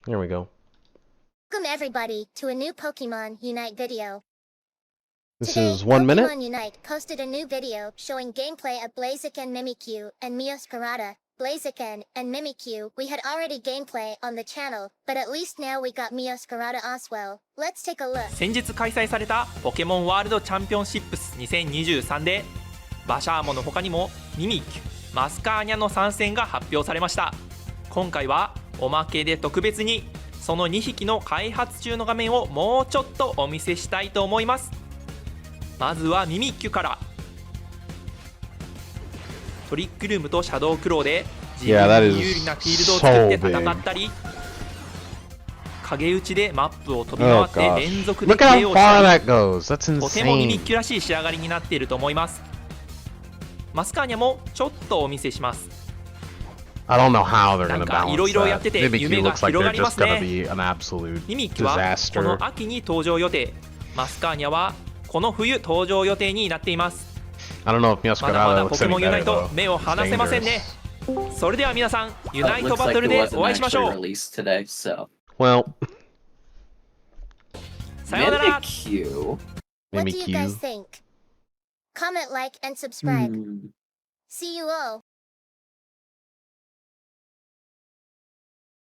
Here we go. Welcome everybody to a new Pokemon Unite video. This Today, is 1 minute. Pokemon Unite posted a new video showing gameplay of Blaziken, Mimikyu, and Meowscarada. Blaziken and Mimikyu, we had already gameplay on the channel, but at least now we got Meowscarada as well. Let's take a look. 先日開催されたポケモンワールドチャンピオンシップス2023でバシャーモの他にもミミキュ、マスカーニャの参戦が発表されました。今回はおまけで特別にその2匹の開発中の画面をもうちょっとお見せしたいと思います。まずはミミキュから。トリックルームとシャドウクローで自分に有利なフィールドを作って戦ったり、影打ちでマップを飛び回って連続で KO したり、とてもミミッキュらしい仕上がりになっていると思います。マスカーニャもちょっとお見せします。なんかいろいろやってて夢が広がりますね。ミミッキュはこの秋に登場予定、マスカーニャはこの冬登場予定になっています。まだまだポケモンユナイト目を離せませんね。それでは皆さんユナイトバトルでお会いしましょう。Well, さようなら。 What do you guys think? Comment, like, and subscribe. See you all.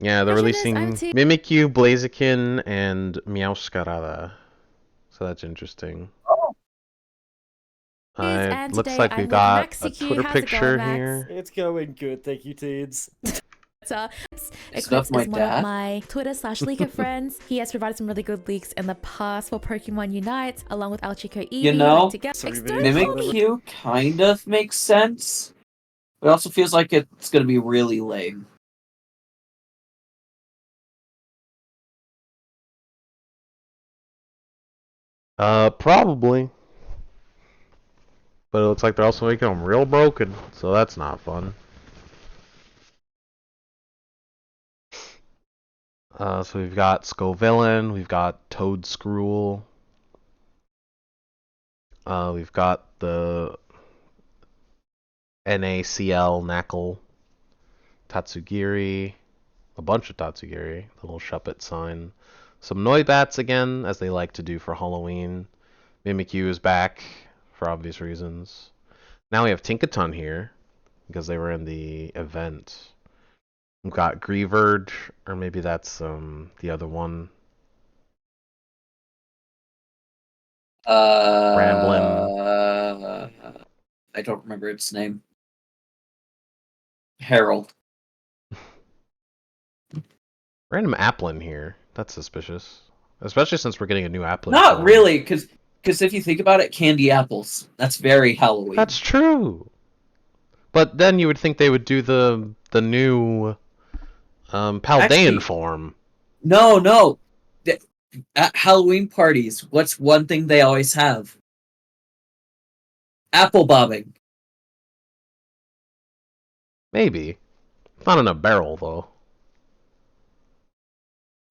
Yeah, they're releasing Mimikyu, Blaziken, and Meowscarada. So that's interesting. Looks like we've got a Twitter picture here. It's going good, thank you, teens. Eclipse is one of my Twitter/leaker friends. He has provided some really good leaks in the past for Pokemon Unite, along with Alchico Eevee. You know, Mimikyu kind of makes sense, but it also feels like it's going to be really lame. Probably. But it looks like they're also making them real broken, so that's not fun. So we've got Scovillain, we've got Toadscruel, we've got the NACL Knackle, Tatsugiri, a bunch of Tatsugiri, the little Shuppet sign, some Noibats again, as they like to do for Halloween. Mimikyu is back, for obvious reasons. Now we have Tinkaton here, because they were in the event. We've got Greavard, or maybe that's the other one. Ramblin'. I don't remember its name. Harold. Random Applin here. That's suspicious. Especially since we're getting a new Applin. Not really, because if you think about it, candy apples. That's very Halloween. That's true. But then you would think they would do the new Paldean form. No. At Halloween parties, what's one thing they always have? Apple bobbing. Maybe. Not in a barrel, though.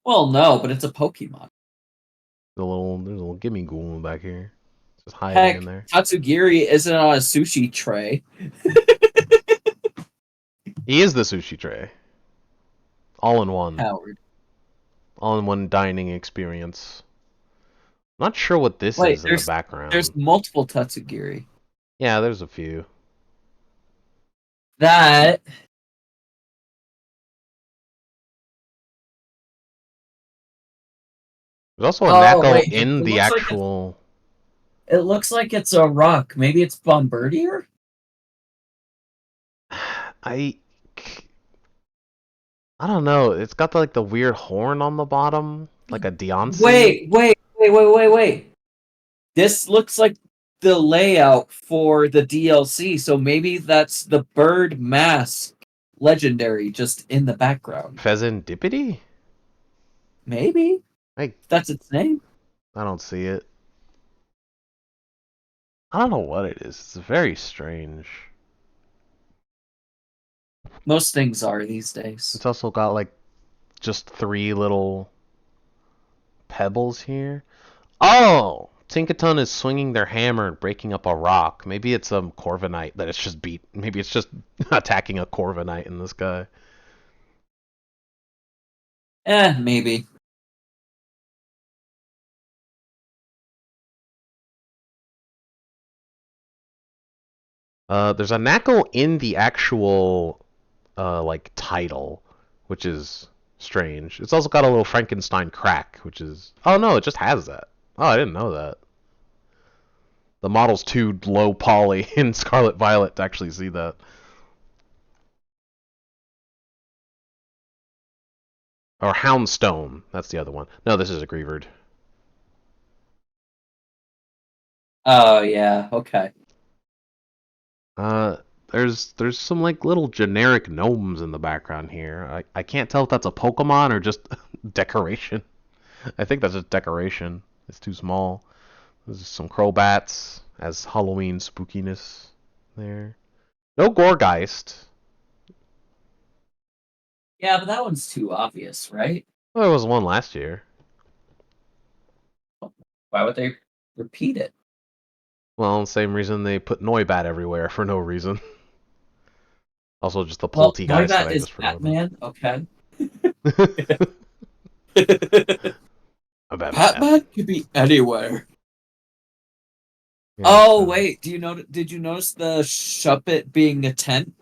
Well, no, but it's a Pokemon. There's a little gimme ghoul back here. Just hiding in there. Tatsugiri isn't on a sushi tray. He is the sushi tray. All in one. Howard. All in one dining experience. Not sure what this is in the background. There's multiple Tatsugiri. Yeah, there's a few. That... There's also a Knackle in the actual... It looks like it's a rock. Maybe it's Bombardier? I don't know. It's got like the weird horn on the bottom, like a Deontay. Wait. This looks like the layout for the DLC, so maybe that's the bird mask legendary just in the background. Pheasantipity? Maybe. That's its name. I don't see it. I don't know what it is. It's very strange. Most things are these days. It's also got like just 3 little pebbles here. Oh! Tinkaton is swinging their hammer and breaking up a rock. Maybe it's a Corviknight that it's just beat. Maybe it's just attacking a Corviknight in the sky. Maybe. There's a knuckle in the actual like title, which is strange. It's also got a little Frankenstein crack, which is oh no, it just has that. Oh, I didn't know that. The model's too low poly in Scarlet Violet to actually see that. Or Houndstone, that's the other one. No, this is a Greavard. Oh yeah, okay. There's some like little generic gnomes in the background here. I can't tell if that's a Pokemon or just decoration. I think that's just decoration. It's too small. There's some Crowbats as Halloween spookiness there. No Gorgeist. Yeah, but that one's too obvious, right? Well, there was one last year. Why would they repeat it? Well, same reason they put Noibat everywhere for no reason. Also, just the Well, Poltegeist that Noibat I is just forgot Batman, okay. about. Batman could be anywhere. Yeah, Oh wait, did you notice the Shuppet being a tent?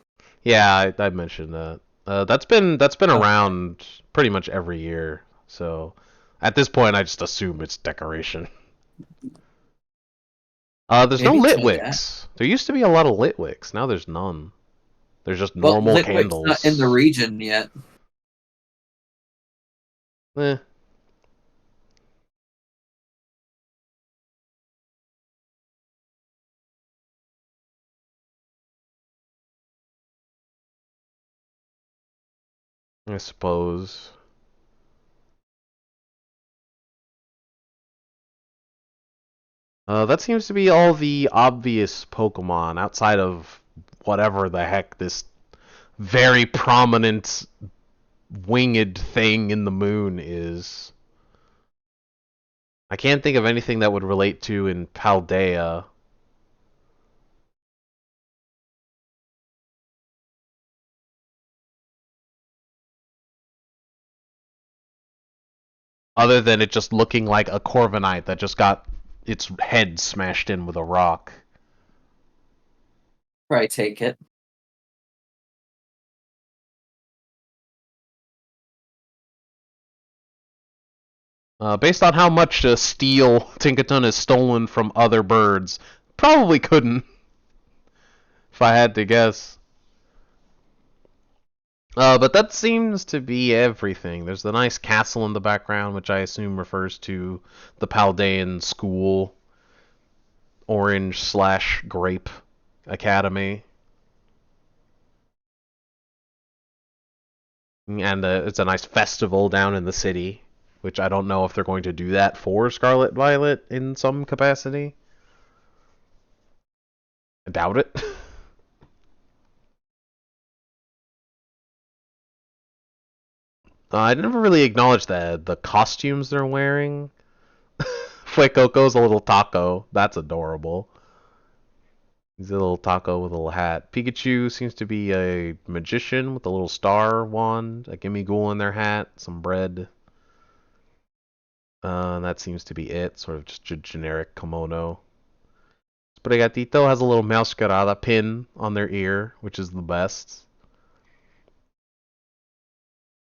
Yeah, I mentioned that. That's been Okay. around pretty much every year. So at this point, I just assume it's decoration. There's no Maybe Litwicks. There used to be a lot of Litwicks. Now there's none. There's just Well, normal Litwick's not in the candles. region yet. Eh. I suppose. That seems to be all the obvious Pokemon outside of whatever the heck this very prominent winged thing in the moon is. I can't think of anything that would relate to in Paldea. Other than it just looking like a Corviknight that just got its head smashed in with a rock. Probably take it. Based on how much steel Tinkaton has stolen from other birds, probably couldn't, if I had to guess. But that seems to be everything. There's the nice castle in the background, which I assume refers to the Paldean School, Orange/Grape Academy. And it's a nice festival down in the city, which I don't know if they're going to do that for Scarlet Violet in some capacity. I doubt it. I never really acknowledged the costumes they're wearing. Fuecoco's a little taco. That's adorable. He's a little taco with a little hat. Pikachu seems to be a magician with a little star wand, a Gimmighoul in their hat, some bread. And that seems to be it. Sort of just a generic kimono. Sprigatito has a little Masquerada pin on their ear, which is the best.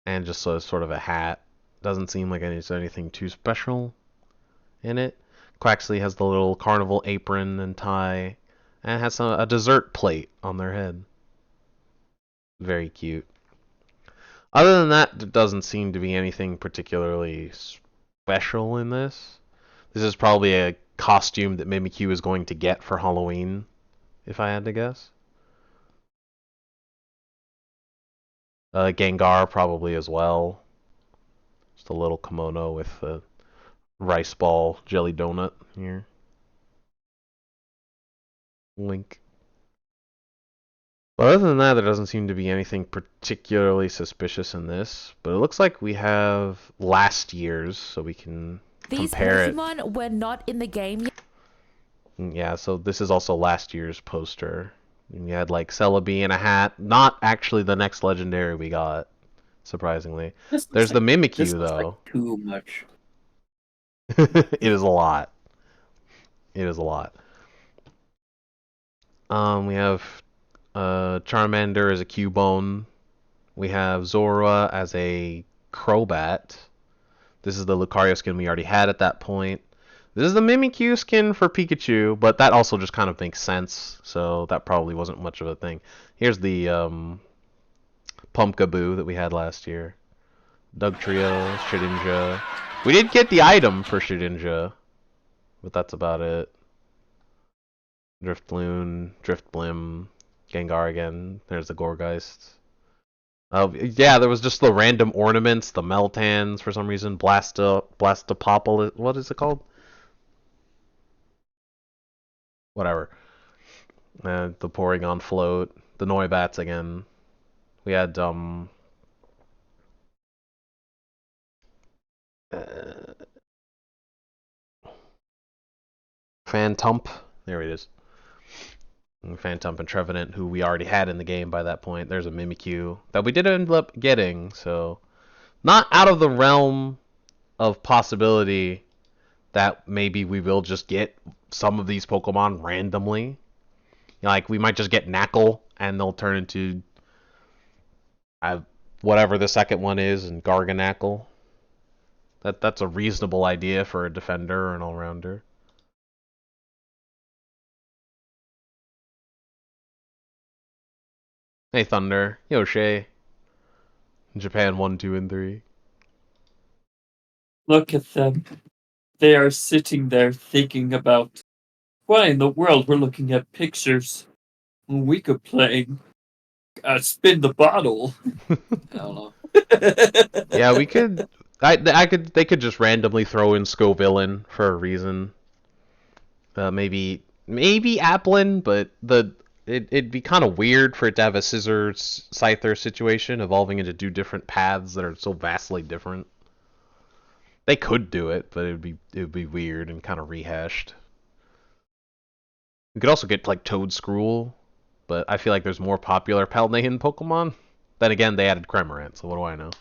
And just sort of a hat. Doesn't seem like there's anything too special in it. Quaxley has the little carnival apron and tie, and has a dessert plate on their head. Very cute. Other than that, there doesn't seem to be anything particularly special in this. This is probably a costume that Mimikyu is going to get for Halloween, if I had to guess. Gengar probably as well. Just a little kimono with a rice ball jelly donut here. Link. But other than that, there doesn't seem to be anything particularly suspicious in this. But it looks like we have last year's, so we can These compare Pokemon were not in the game yet. Yeah, so this is also last year's poster. And you had like Celebi in a hat. Not actually the next legendary we got. surprisingly. This There's looks the Mimikyu, this looks though. like too much. It is a lot. It is a lot. We have Charmander as a Cubone. We have Zora as a Crobat. This is the Lucario skin we already had at that point. This is the Mimikyu skin for Pikachu, but that also just kind of makes sense, so that probably wasn't much of a thing. Here's the Pumpkaboo that we had last year. Dugtrio, Shedinja. We did get the item for Shedinja, but that's about it. Driftloon, Driftblim, Gengar again. There's the Gourgeist. Yeah, there was just the random ornaments, the Meltans for some reason, Blastopopple, what is it called? Whatever. The Porygon float, the Noibats again. We had Phantump. There it is. Phantump and Trevenant, who we already had in the game by that point. There's a Mimikyu that we did end up getting, so not out of the realm of possibility that maybe we will just get some of these Pokemon randomly. Like, we might just get Knackle, and they'll turn into whatever the second one is, and Garganacl. That's a reasonable idea for a defender or an all-rounder. Hey, Thunder. Yo, Shay. Japan 1, 2, and 3. Look at them. They are sitting there thinking about why in the world we're looking at pictures when we could play spin the bottle. I don't know. Yeah, we could. They could just randomly throw in Scovillain for a reason. Maybe Applin, but it'd be kind of weird for it to have a Scissors Scyther situation evolving into two different paths that are so vastly different. They could do it, but it would be weird and kind of rehashed. We could also get like Toadscruel, but I feel like there's more popular Paldean Pokemon. Then again, they added Cramorant, so what do I know?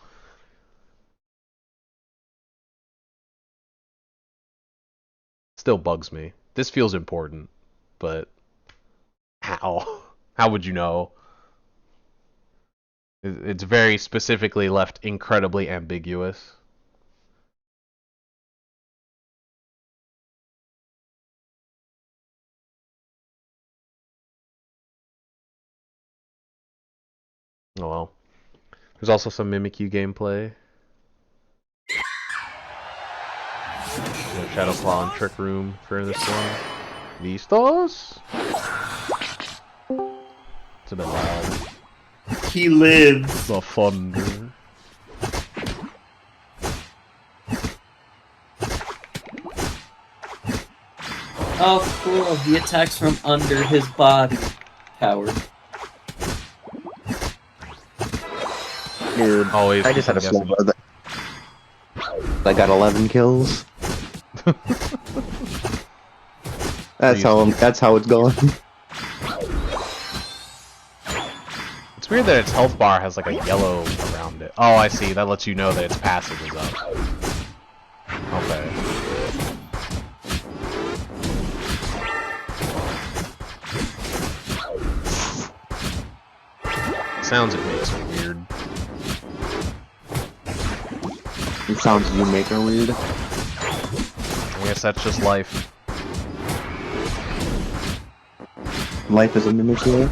Still bugs me. This feels important, but how? How would you know? It's very specifically left incredibly ambiguous. Oh well. There's also some Mimikyu gameplay. Shadow Claw and Trick Room for this one. Vistos? It's a bit loud. He lives. The thunder. Oh, cool. He attacks from under his body. Coward. Dude, Always I just had a guessing. slow that I got 11 kills. That's how it's going. It's weird that its health bar has like a yellow around it. Oh, I see. That lets you know that its passive is up. Okay. Sounds it makes are weird. The sounds you make are weird. I guess that's just life. Life is a Mimikyu.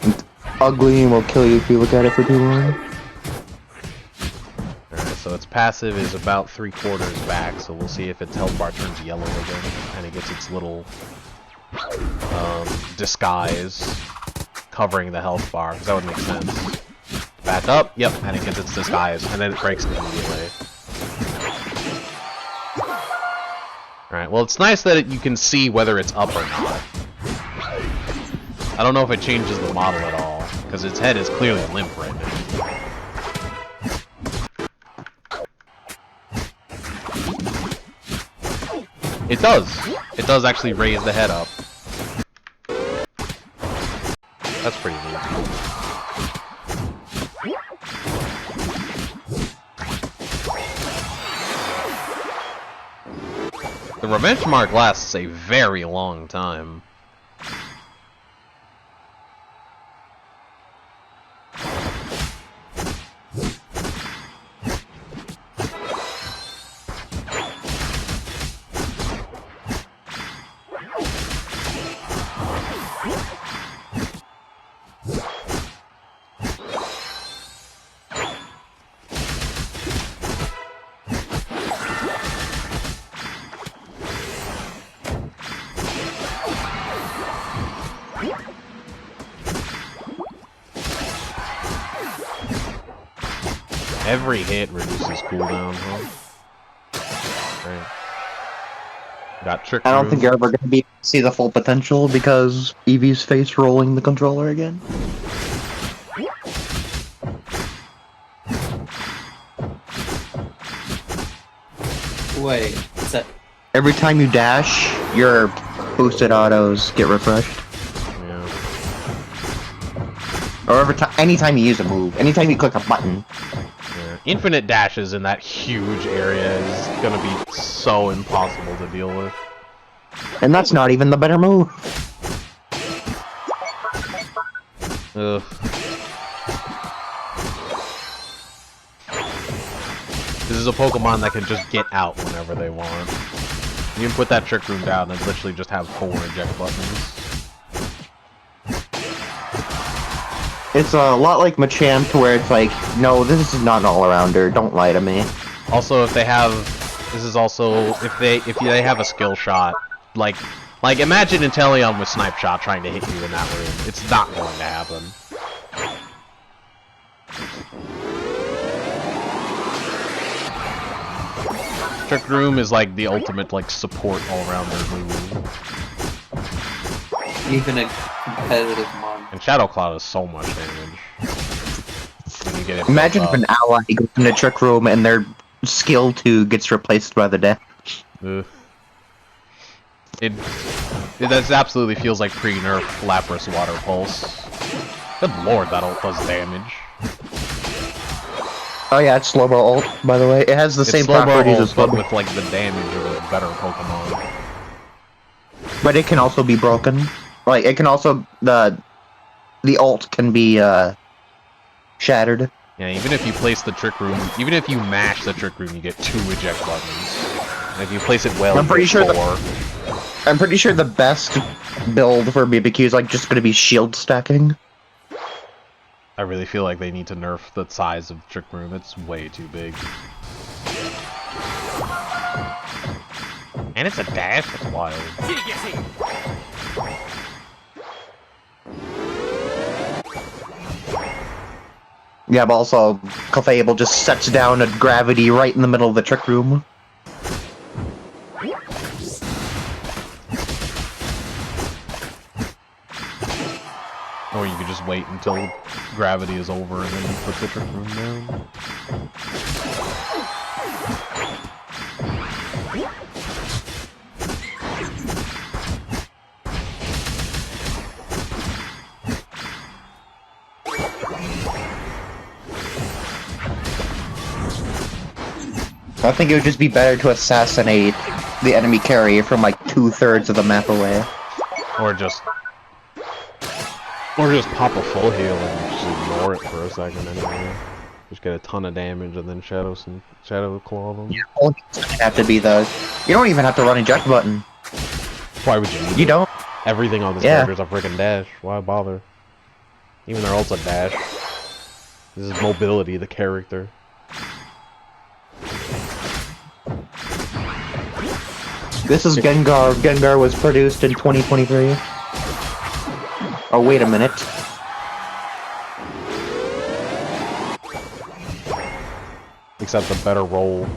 It's ugly and will kill you if you look at it for too long. Alright, so its passive is about 3/4 back, so we'll see if its health bar turns yellow again, and it gets its little disguise covering the health bar, because that would make sense. Back up, yep, and it gets its disguise, and then it breaks immediately. Alright, well it's nice that you can see whether it's up or not. I don't know if it changes the model at all, because its head is clearly limp right now. It does! It does actually raise the head up. That's pretty neat. The revenge mark lasts a very long time. Every hit reduces cooldown, huh? Right. Got Trick I don't Room. think you're ever going to be able to see the full potential because Eevee's face rolling the controller again. Wait, is that... Every time you dash, your boosted autos get refreshed. Yeah. Or anytime you use a move, anytime you click a button. Yeah. Infinite dashes in that huge area is gonna be so impossible to deal with. And that's not even the better move. Ugh. This is a Pokemon that can just get out whenever they want. You can put that Trick Room down and literally just have 4 eject buttons. It's a lot like Machamp, where it's like, no, this is not an all-arounder, don't lie to me. Also, if they have... This is also... If they have a skill shot, like imagine Inteleon with Snipe Shot trying to hit you in that room. It's not going to happen. Trick Room is like the ultimate like support all-rounder move. Even a competitive mon. And Shadow Cloud is so much damage. When you get it Imagine if built an ally goes into Trick Room and their skill 2 gets replaced by the dash. up. It absolutely feels like pre-nerf Lapras Water Pulse. Good lord, that ult does damage. Oh yeah, it's Slowbro ult, by the way. It has the same properties as but Slowbro. with like the damage of a better Pokemon. But it can also be broken. Like, it can also... The ult can be, shattered. Yeah, even if you place the Trick Room, even if you mash the Trick Room, you get 2 eject buttons. And if you place it well, I'm pretty you get sure 4. I'm pretty sure the best build for Mimikyu is, like, just gonna be shield stacking. I really feel like they need to nerf the size of Trick Room. It's way too big. And it's a dash? That's wild. Yeah, but also, Clefable just sets down a gravity right in the middle of the Trick Room. Or you could just wait until gravity is over and then you put the Trick Room down. I think it would just be better to assassinate the enemy carrier from like 2/3 of the map away. Or just pop a full heal and just ignore it for a second anyway. Just get a ton of damage and then Shadow Claw them. You don't have to be the... You don't even have to run eject button. Why would you need You it? don't. Everything on this Yeah. character is a freaking dash. Why bother? Even their ult's a dash. This is mobility, the character. This is Gengar. Gengar was produced in 2023. Oh, wait a minute. Except a better roll.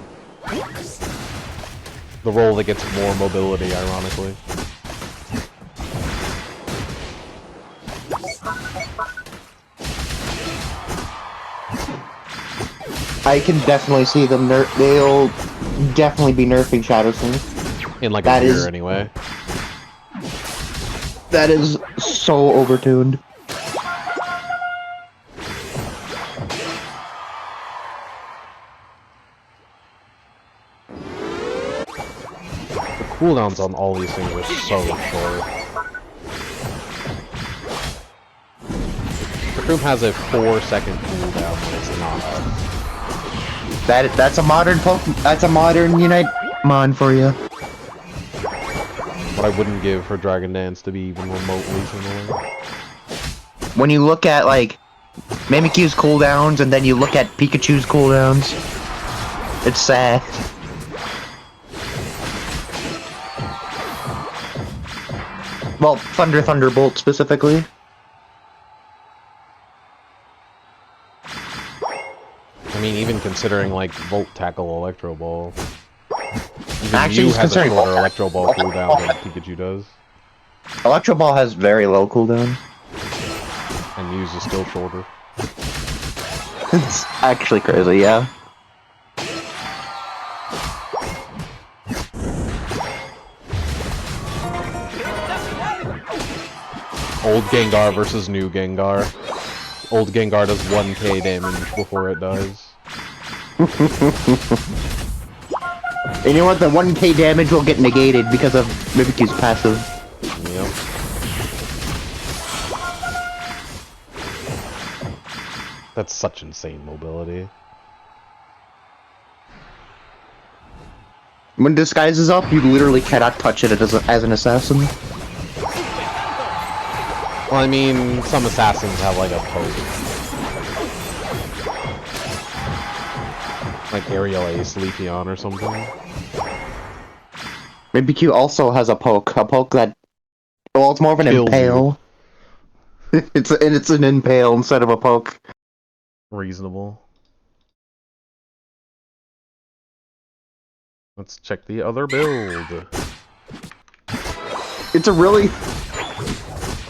The roll that gets more mobility, ironically. I can definitely see them they'll definitely be nerfing Shadow Sneak. In like That a year is- anyway. That is so overtuned. cooldowns on all these things are so short. Room has a 4-second cooldown when it's not up. That's a modern that's a modern Unite mod for you. What I wouldn't give for Dragon Dance to be even remotely similar. When you look at like Mimikyu's cooldowns and then you look at Pikachu's cooldowns, it's sad. Well, Thunderbolt specifically. I mean, even considering like Volt Tackle Electro Ball. Even Actually, Mew has a shorter Volt Electro Ball cooldown than Pikachu does. Electro Ball has very low cooldown. And Mew's is still shorter. It's actually crazy, yeah. Old Gengar versus new Gengar. Old Gengar does 1k damage before it dies. And you know what? The 1k damage will get negated because of Mimikyu's passive. Yep. That's such insane mobility. When Disguise is up, you literally cannot touch it as an assassin. Well, I mean, some assassins have like a poke. Like Aerial Ace, Leafeon or something. Mimikyu also has a poke that... Well, it's more of an Kills impale. It's an impale instead of a poke. Reasonable. Let's check the other build. It's a really...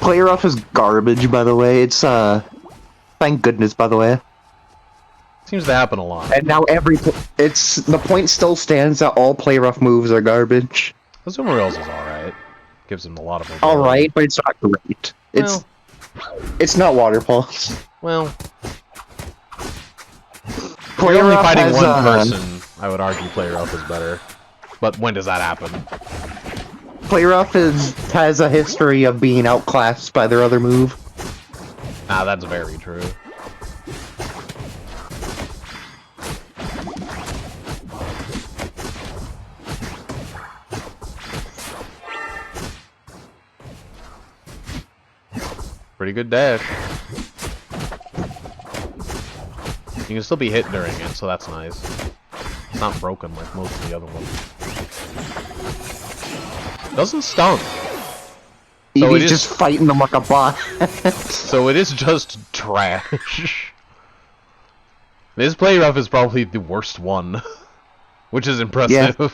Player off is garbage, by the way. It's, thank goodness, by the way. Seems to happen a lot. And now the point still stands that all play rough moves are garbage. Azumarill is alright. Gives him a lot of mobility. Alright, but it's not great. It's not water pulse. Well, if you're only fighting one person, I would argue Play Rough is better. But when does that happen? Play rough has a history of being outclassed by their other move. Ah, that's very true. Pretty good dash. You can still be hit during it, so that's nice. It's not broken like most of the other ones. Doesn't stun. So He's just fighting them like a bot. So it is just trash. This play rough is probably the worst one, which is impressive. Yeah.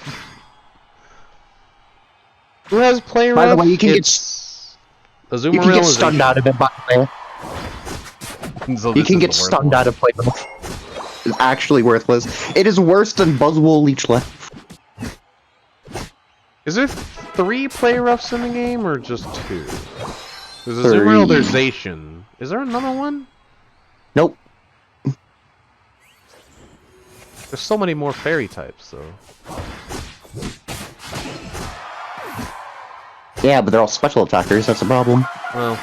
Who has play rough? By the way, you can get stunned out of it. By the way, so you can get stunned out of play rough. It's actually worthless. It is worse than Buzzwole Leech Left. Is there 3 play roughs in the game, or just 2? There's a Azumarill, there's Zacian. Is there another one? Nope. There's so many more fairy types, though. Yeah, but they're all special attackers, that's the problem. Well...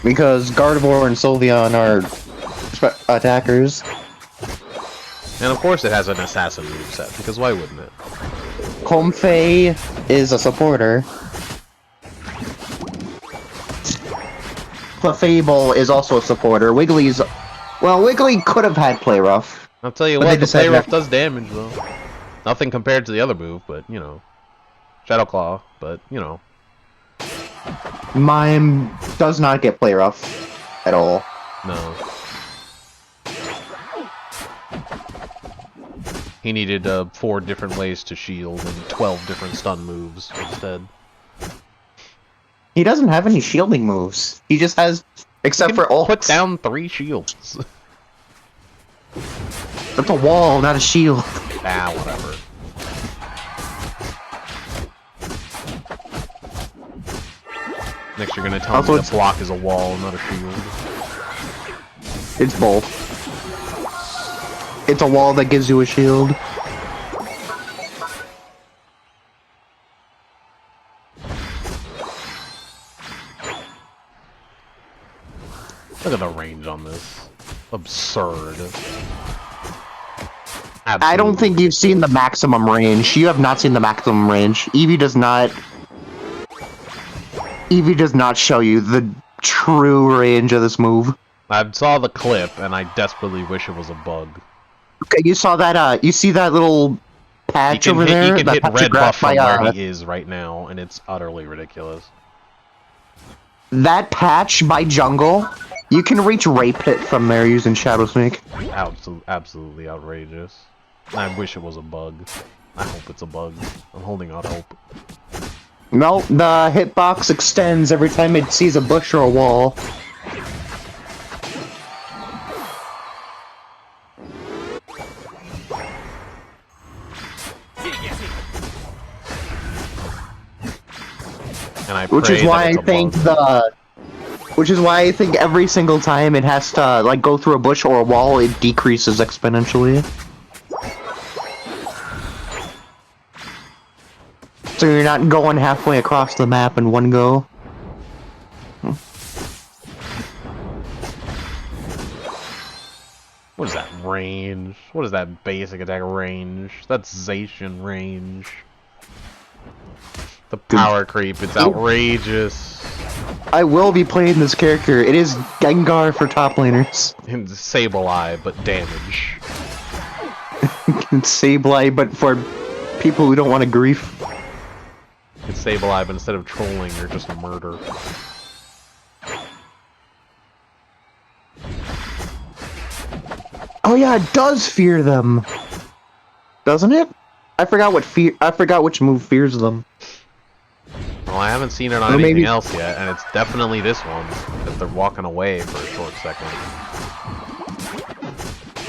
Because Gardevoir and Sylveon are attackers. And of course it has an assassin moveset, because why wouldn't it? Comfey is a supporter. Clefable is also a supporter. Wiggly's... Well, Wiggly could have had Play Rough. I'll tell you what, the Play Rough does damage, though. Nothing compared to the other move, but, you know. Shadow Claw, but, you know. Mime does not get Play Rough at all. No. He needed 4 different ways to shield and 12 different stun moves instead. He doesn't have any shielding moves. He just has, except for ult. Put down 3 shields. That's a wall, not a shield. Ah, whatever. Next you're gonna tell me the block is a wall, not a shield. It's both. It's a wall that gives you a shield. Look at the range on this. Absurd. Absolutely. I don't think you've seen the maximum range. You have not seen the maximum range. Eevee does not show you the true range of this move. I saw the clip, and I desperately wish it was a bug. Okay, you saw that, you see that little patch over there? He can hit red buff from by, where he is right now, and it's utterly ridiculous. That patch by jungle, you can reach Ray Pit from there using Shadow Sneak. Absolutely outrageous. I wish it was a bug. I hope it's a bug. I'm holding out hope. No, the hitbox extends every time it sees a bush or a wall. And which is why I think every single time it has to like go through a bush or a wall, it decreases exponentially. So you're not going halfway across the map in one go. What is that range? What is that basic attack range? That's Zacian range. The power creep, it's outrageous. I will be playing this character. It is Gengar for top laners. And Sableye, but damage. Sableye, but for people who don't want to grief. It's Sableye, but instead of trolling, you're just a murder. Oh yeah, it does fear them. Doesn't it? I forgot which move fears them. Well, I haven't seen it on anything else yet, and it's definitely this one that they're walking away for a short second.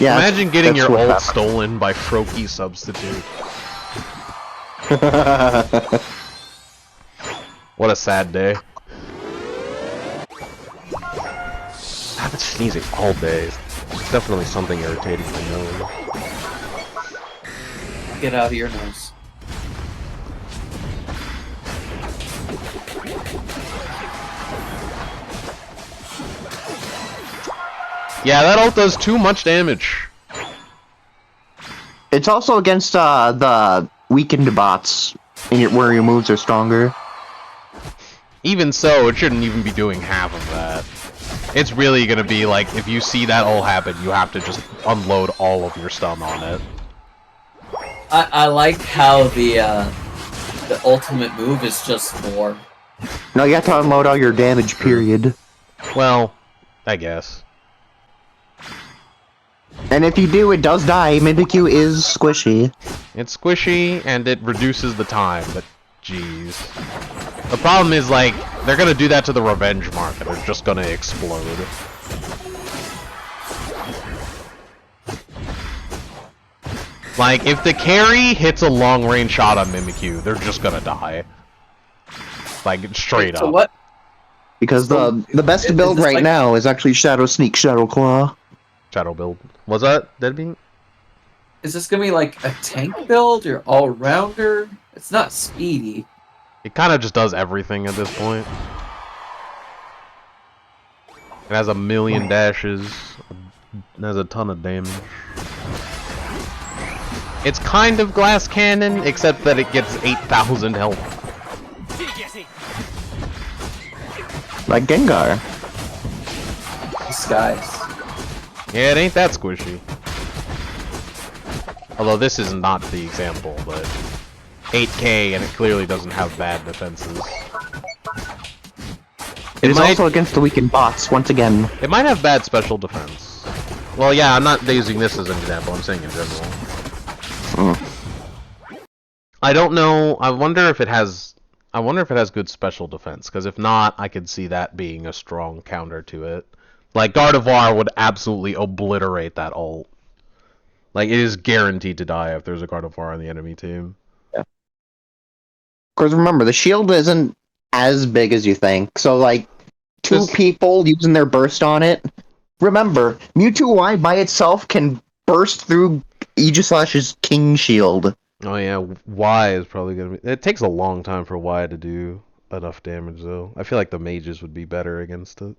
Yeah. Imagine getting your ult stolen by Froakie Substitute. What a sad day. I've been sneezing all day. It's definitely something irritating to know. Get out of your nose. Yeah, that ult does too much damage. It's also against the weakened bots, where your moves are stronger. Even so, it shouldn't even be doing half of that. It's really gonna be like, if you see that all happen, you have to just unload all of your stun on it. I like how the ultimate move is just more. No, you have to unload all your damage, period. Well, I guess. And if you do, it does die. Mimikyu is squishy. It's squishy, and it reduces the time, but jeez. The problem is, like, they're gonna do that to the revenge mark, and they're just gonna explode. Like, if the carry hits a long-range shot on Mimikyu, they're just gonna die. Like, straight up. What? Because the best build right now is actually Shadow Sneak, Shadow Claw. Shadow build. Was that Deadbeat? Is this gonna be like a tank build or all-rounder? It's not speedy. It kind of just does everything at this point. It has a million dashes. It has a ton of damage. It's kind of glass cannon, except that it gets 8,000 health. Like Gengar. Disguise. Yeah, it ain't that squishy. Although this is not the example, but 8k and it clearly doesn't have bad defenses. It is also against the weakened bots, once again. It might have bad special defense. Well, yeah, I'm not using this as an example, I'm saying in general. I don't know, I wonder if it has good special defense, because if not, I could see that being a strong counter to it. Like, Gardevoir would absolutely obliterate that ult. Like, it is guaranteed to die if there's a Gardevoir on the enemy team. Yeah. Of course, remember, the shield isn't as big as you think, so, like, two people using their burst on it remember, Mewtwo Y by itself can burst through Aegislash's King Shield. Oh yeah, Y is probably gonna be. It takes a long time for Y to do enough damage though. I feel like the mages would be better against it.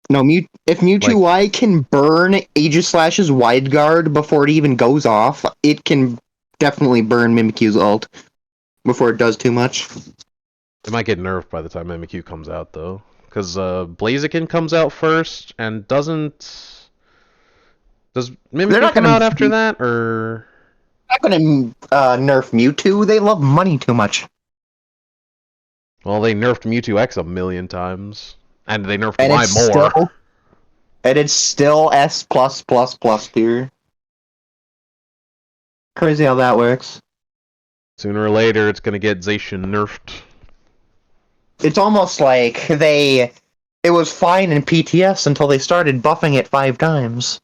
No, if Mewtwo Y can burn Aegislash's Wide Guard before it even goes off, it can definitely burn Mimikyu's ult before it does too much. It might get nerfed by the time Mimikyu comes out though, because Blaziken comes out first and doesn't. Does Mimikyu come out after that or? Not gonna nerf Mewtwo. They love money too much. Well, they nerfed Mewtwo X a million times, and they nerfed Y more. And it's still S+++ tier. Crazy how that works. Sooner or later, it's gonna get Zacian nerfed. It's almost like it was fine in PTS until they started buffing it 5 times.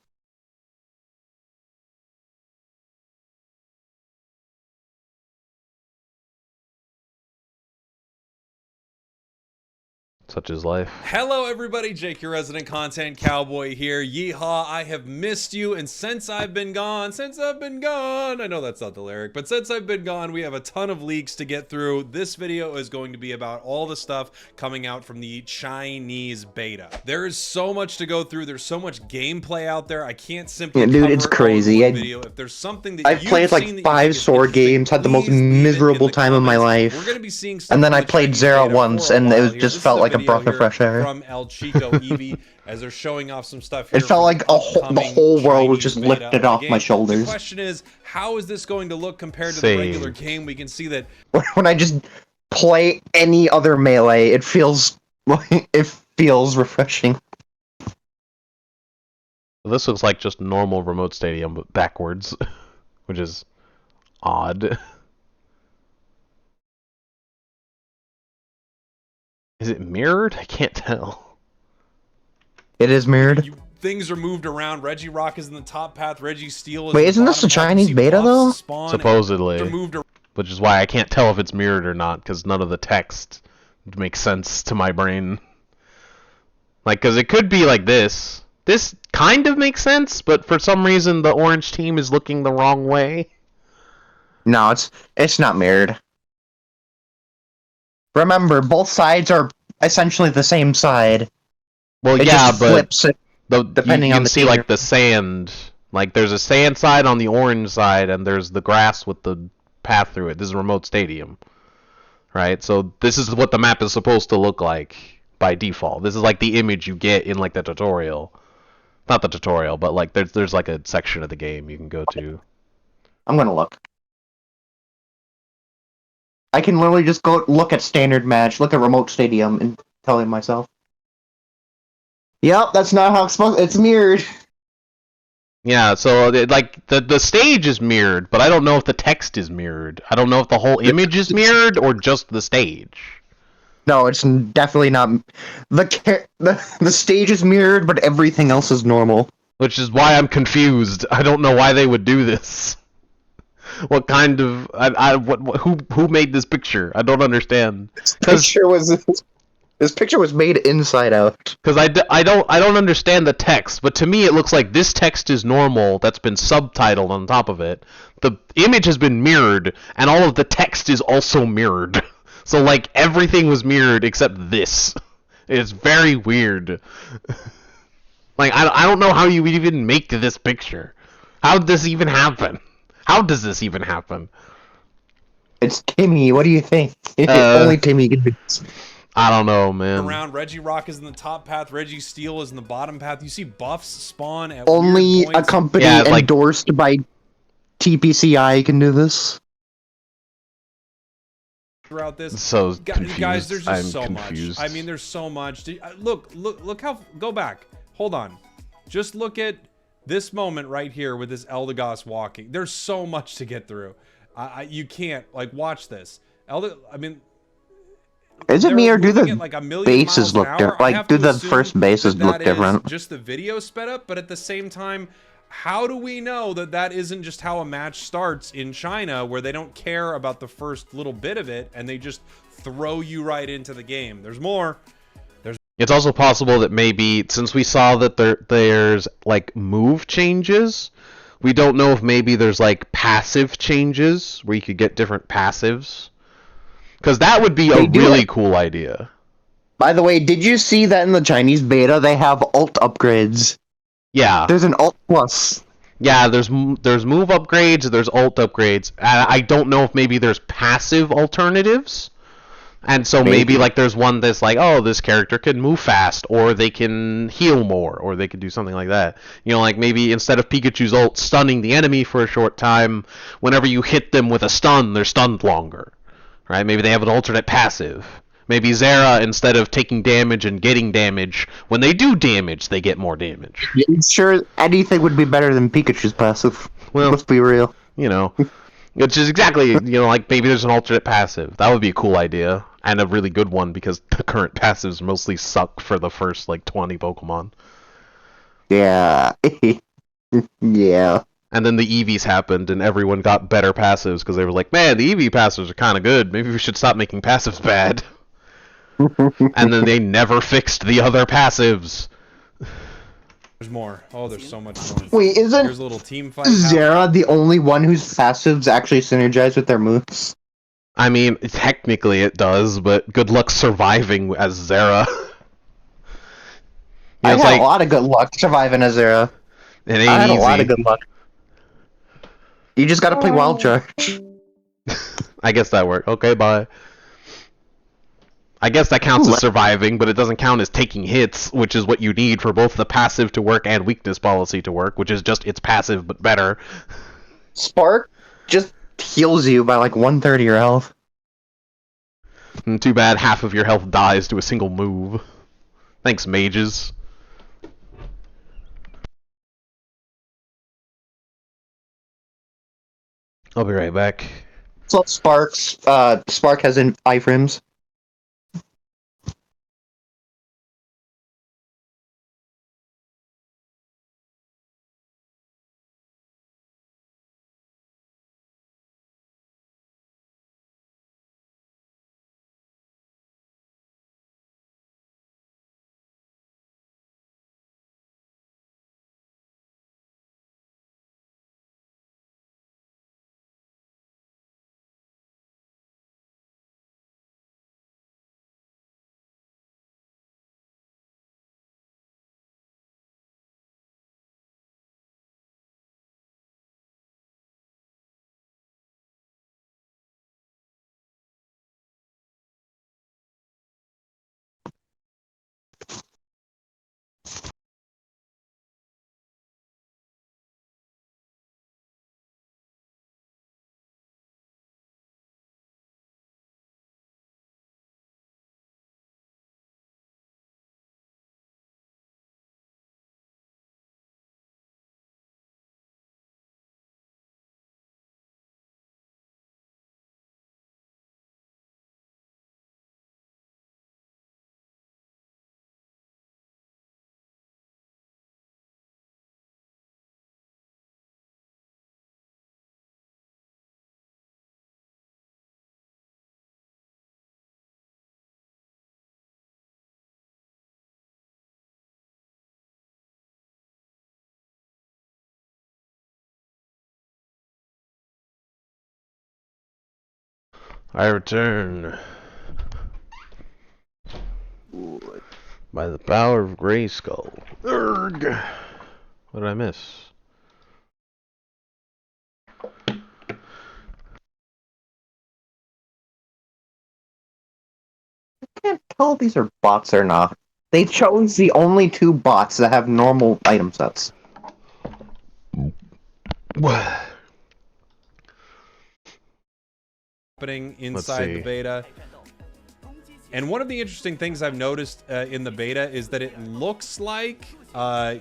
Such is life. Hello everybody, Jake, your resident content cowboy here. Yeehaw, I have missed you, and since I've been gone, I know that's not the lyric, but since I've been gone, we have a ton of leaks to get through. This video is going to be about all the stuff coming out from the Chinese beta. There is so much to go through, there's so much gameplay out there, I can't simply dude, it's crazy. If there's something that I've played like 5 sword games, had the most miserable time of my life. We're gonna be seeing stuff and then I played Zero once, and it just felt like a breath of fresh air. From El Chico Eevee, as they're showing off some stuff here. It felt like the whole world was just lifted off my shoulders. The question is, how is this going to look compared to the regular game? We can see that when I just play any other melee, it feels refreshing. This looks like just normal remote stadium, but backwards, which is odd. Is it mirrored? I can't tell. It is mirrored. Things are moved around. Regirock is in the top path. Registeel is Wait, isn't this the Chinese beta though? Supposedly. Which is why I can't tell if it's mirrored or not, because none of the text makes sense to my brain. Like, because it could be like this. This kind of makes sense, but for some reason the orange team is looking the wrong way. No, it's not mirrored. Remember, both sides are essentially the same side. Well, it yeah, just flips it depending you on can the see tier. like the sand. Like there's a sand side on the orange side, and there's the grass with the path through it. This is a remote stadium, right? So this is what the map is supposed to look like by default. This is like the image you get in like the tutorial. Not the tutorial, but like there's like a section of the game you can go to. I'm gonna look. I can literally just go look at standard match, look at remote stadium, and tell him myself. Yep, that's not how it's supposed. It's mirrored. Yeah, so like the stage is mirrored, but I don't know if the text is mirrored. I don't know if the whole image is mirrored or just the stage. No, it's definitely not. The stage is mirrored, but everything else is normal. Which is why I'm confused. I don't know why they would do this. What kind of who made this picture? I don't understand. This picture was made inside out. Because I don't understand the text, but to me it looks like this text is normal that's been subtitled on top of it. The image has been mirrored, and all of the text is also mirrored. So like everything was mirrored except this. It's very weird. Like I don't know how you would even make this picture. How did this even happen? How does this even happen? It's Timmy. What do you think? Only Timmy can do this. I don't know, man. Around Regirock is in the top path. Registeel is in the bottom path. You see buffs spawn at only a company endorsed by TPCI can do this. Throughout this, so guys, there's just so confused. much. I mean, there's so much. Look how. Go back. Hold on. Just look at this moment right here with this Eldegoss walking. There's so much to get through. You can't watch this. I mean. Is it me or do the like bases look different? Like, do the first bases look different? Just the video sped up, but at the same time, how do we know that that isn't just how a match starts in China, where they don't care about the first little bit of it and they just throw you right into the game? There's more. It's also possible that maybe, since we saw that there's like move changes, we don't know if maybe there's like passive changes where you could get different passives. Because that would be a really cool idea. By the way, did you see that in the Chinese beta they have ult upgrades? Yeah. There's an ult plus. Yeah, there's move upgrades, there's ult upgrades. I don't know if maybe there's passive alternatives. And so maybe like there's one that's like, oh, this character can move fast, or they can heal more, or they could do something like that. You know, like maybe instead of Pikachu's ult stunning the enemy for a short time, whenever you hit them with a stun, they're stunned longer. Right? Maybe they have an alternate passive. Maybe Zera, instead of taking damage and getting damage, when they do damage, they get more damage. Sure, anything would be better than Pikachu's passive. Well, let's be real. You know, which is exactly, you know, like maybe there's an alternate passive. That would be a cool idea, and a really good one, because the current passives mostly suck for the first, like, 20 Pokemon. Yeah. Yeah. And then the EVs happened, and everyone got better passives, because they were like, man, the EV passives are kind of good. Maybe we should stop making passives bad. And then they never fixed the other passives. There's more. Oh, there's so much more. Wait, isn't Here's a little team fight. Zera the only one whose passives actually synergize with their moves? I mean, technically it does, but good luck surviving as Zera. I had a lot of good luck surviving as Zera. It ain't I had easy. a lot of good luck. You just gotta play Wild Charge. I guess that worked. Okay, bye. I guess that counts as surviving, but it doesn't count as taking hits, which is what you need for both the passive to work and weakness policy to work, which is just it's passive but better. Spark just heals you by like 1/3 your health. And too bad half of your health dies to a single move. Thanks, mages. I'll be right back. So Spark has iframes. I return. By the power of Grayskull. Urgh! What did I miss? I can't tell if these are bots or not. They chose the only 2 bots that have normal item sets. Happening inside the beta. And one of the interesting things I've noticed in the beta is that it looks like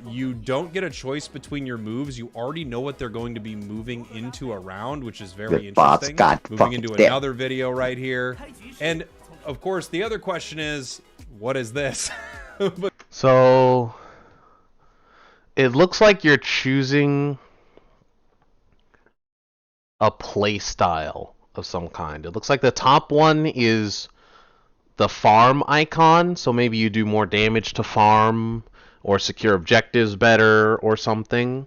you don't get a choice between your moves. You already know what they're going to be moving into a round, which is very interesting. Moving into another video right here. And of course, the other question is, what is this? So, it looks like you're choosing a play style of some kind. It looks like the top one is the farm icon, so maybe you do more damage to farm or secure objectives better or something.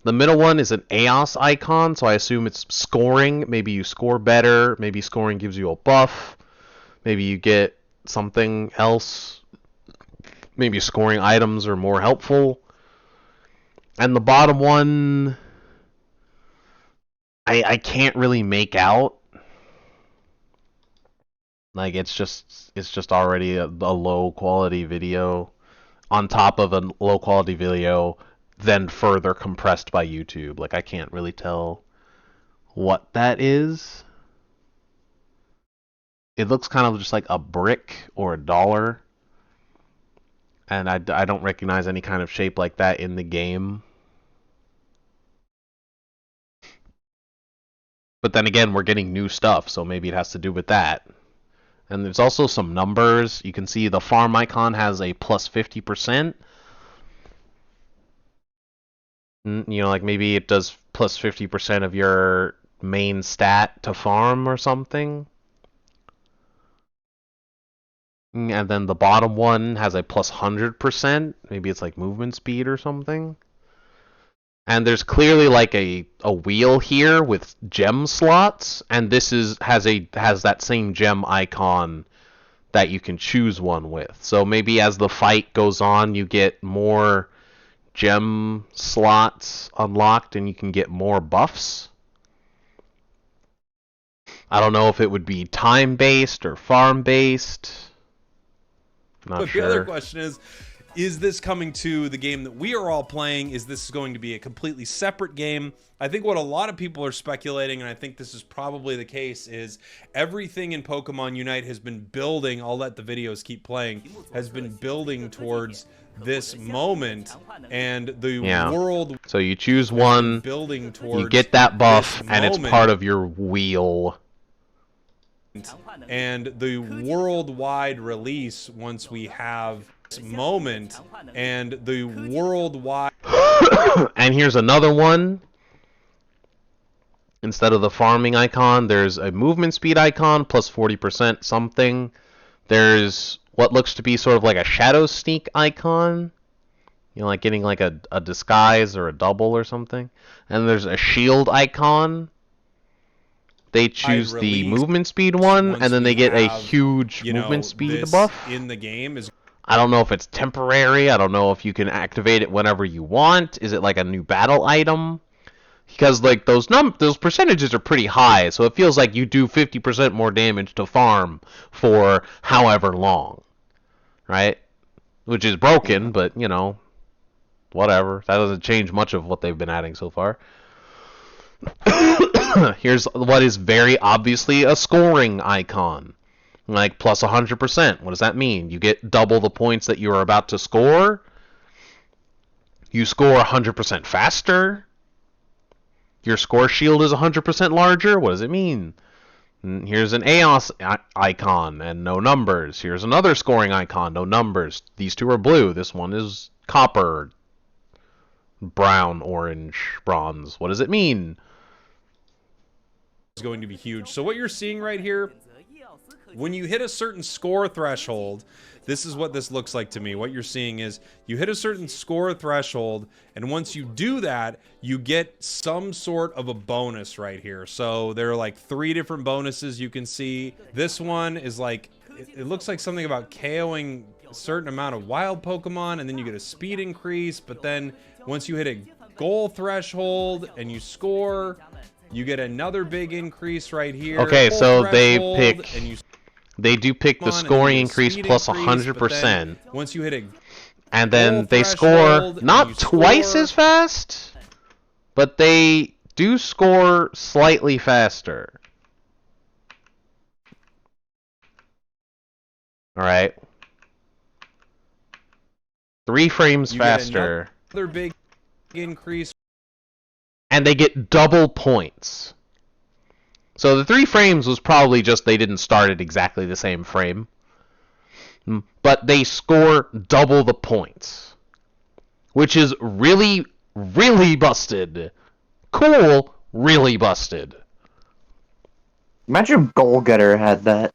The middle one is an EOS icon, so I assume it's scoring. Maybe you score better, maybe scoring gives you a buff, maybe you get something else, maybe scoring items are more helpful. And the bottom one, I can't really make out. Like it's just already a low quality video on top of a low quality video, then further compressed by YouTube. Like I can't really tell what that is. It looks kind of just like a brick or a dollar. And I don't recognize any kind of shape like that in the game. But then again, we're getting new stuff, so maybe it has to do with that. And there's also some numbers. You can see the farm icon has a plus 50%. You know, like maybe it does plus 50% of your main stat to farm or something. And then the bottom one has a plus 100%. Maybe it's like movement speed or something. And there's clearly like a wheel here with gem slots, and this has that same gem icon that you can choose one with. So maybe as the fight goes on, you get more gem slots unlocked and you can get more buffs. I don't know if it would be time-based or farm-based. Not sure. The other question is this coming to the game that we are all playing? Is this going to be a completely separate game? I think what a lot of people are speculating, and I think this is probably the case, is everything in Pokemon Unite has been building, I'll let the videos keep playing, has been building towards this moment, and the world... So you choose one, building towards you get that buff, and it's part of your wheel. And the worldwide release, once we have this moment, and the worldwide... And here's another one. Instead of the farming icon, there's a movement speed icon, plus 40% something. There's what looks to be sort of like a shadow sneak icon. You know, like getting like a disguise or a double or something. And there's a shield icon. They choose the movement speed one, and then they get a huge movement speed buff. In the game is... I don't know if it's temporary. I don't know if you can activate it whenever you want. Is it like a new battle item? Because like those percentages are pretty high, so it feels like you do 50% more damage to farm for however long, right? Which is broken, but you know, whatever. That doesn't change much of what they've been adding so far. Here's what is very obviously a scoring icon. Like plus 100%. What does that mean? You get double the points that you are about to score. You score 100% faster. Your score shield is 100% larger. What does it mean? Here's an EOS icon and no numbers. Here's another scoring icon, no numbers. These two are blue. This one is copper, brown, orange, bronze. What does it mean? Is going to be huge. So what you're seeing right here, when you hit a certain score threshold, this is what this looks like to me. What you're seeing is you hit a certain score threshold, and once you do that, you get some sort of a bonus right here. So there are like 3 different bonuses you can see. This one is like, it looks like something about KOing a certain amount of wild Pokemon, and then you get a speed increase, but then once you hit a goal threshold and you score, you get another big increase right here. Okay, so they do pick the scoring increase plus 100%. Once you hit a and then they score not twice as fast, but they do score slightly faster. Alright. 3 frames faster. Another big increase. And they get double points. So the 3 frames was probably just they didn't start at exactly the same frame. But they score double the points. Which is really, really busted. Cool, really busted. Imagine if Goal Getter had that.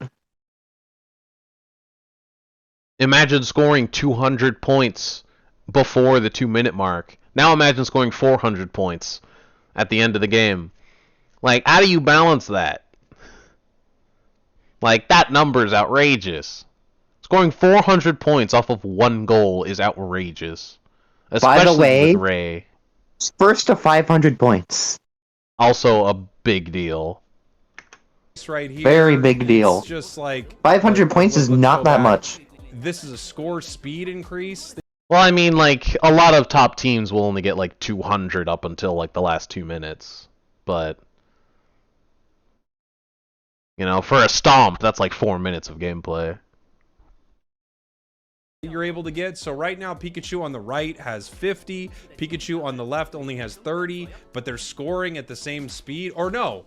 Imagine scoring 200 points before the 2-minute mark. Now imagine scoring 400 points at the end of the game. Like, how do you balance that? Like, that number is outrageous. Scoring 400 points off of one goal is outrageous. Especially By the way, with Ray. First to 500 points. Also a big deal. Right here, Very big deal. It's just like 500 points is not that much. This is a score speed increase. Well, I mean, like, a lot of top teams will only get, like, 200 up until, like, the last 2 minutes. But, you know, for a stomp, that's like 4 minutes of gameplay. You're able to get. So right now Pikachu on the right has 50, Pikachu on the left only has 30, but they're scoring at the same speed. Or no.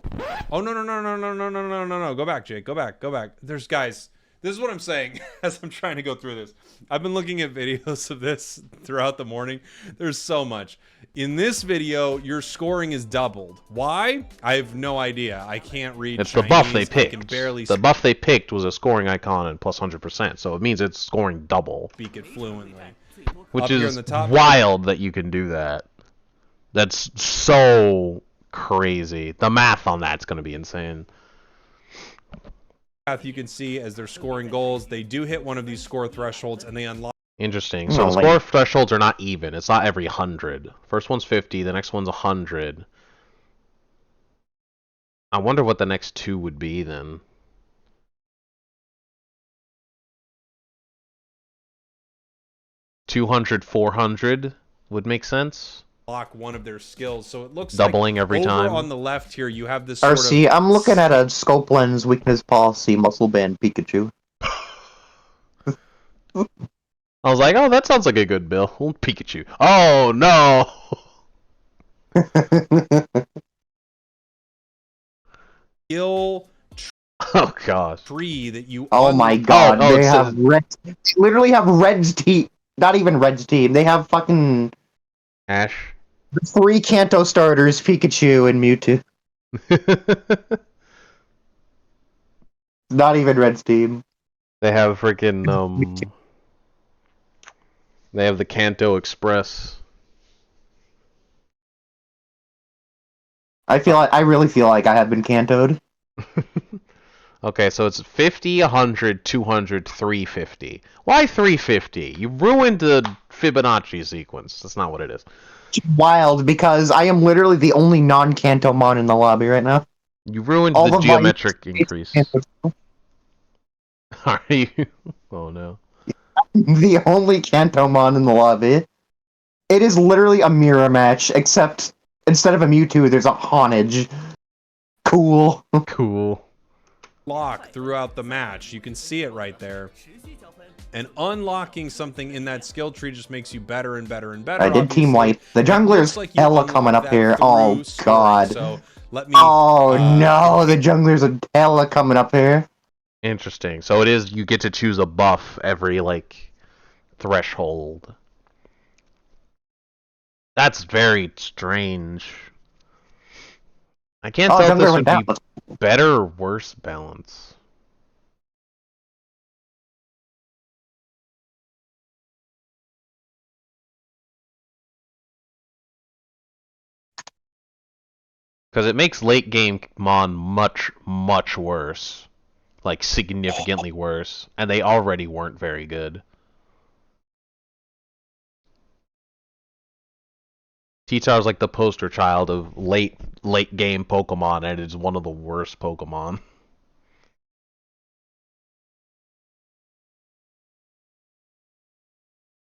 Oh no. Go back, Jake. Go back. There's guys. This is what I'm saying as I'm trying to go through this. I've been looking at videos of this throughout the morning. There's so much. In this video, your scoring is doubled. Why? I have no idea. I can't read It's Chinese. the buff they picked. I can barely the buff they picked was a scoring icon and plus 100%, so it means it's scoring double. speak it fluently. Which Up here is in the top wild that you can do that. That's so crazy. The math on that's going to be insane. You can see as they're scoring goals, they do hit one of these score thresholds and they unlock. Interesting. So the score thresholds are not even. It's not every 100. First one's 50, the next one's 100. I wonder what the next two would be then. $200, $400 would make sense. Lock one of their skills, so it looks doubling like every over time. on the left here you have this sort RC, of... I'm looking at a scope lens weakness policy muscle band Pikachu. I was like, oh, that sounds like a good bill. Pikachu. Oh no. skill Oh gosh. tree that you Oh my god, oh, they it have says- red. They literally have Red's team. Not even Red's team. They have fucking Ash. 3 Kanto starters: Pikachu and Mewtwo. Not even Red's team. They have freaking They have the Kanto Express. I really feel like I have been Kantoed. Okay, so it's 50, 100, 200, 350. Why 350? You ruined the Fibonacci sequence. That's not what it is. It's wild because I am literally the only non-Kanto mon in the lobby right now. You ruined All the of my geometric it's increase. Kanto. Are you? Oh no. The only Kantomon in the lobby. It is literally a mirror match, except instead of a Mewtwo, there's a Honage. Cool. Cool. lock throughout the match. You can see it right there. And unlocking something in that skill tree just makes you better and better and better. I did team wipe. The jungler's Looks like you Ella unlock coming up that here. through Oh scoring. god. So let me. Oh no, the jungler's Ella coming up here. Interesting. So it is, you get to choose a buff every, like, threshold. That's very strange. I can't Oh, tell if jungler this went would down. be better or worse balance. Because it makes late game Mon much, much worse. Like, significantly worse. And they already weren't very good. T-Tar's like the poster child of late game Pokemon, and it's one of the worst Pokemon.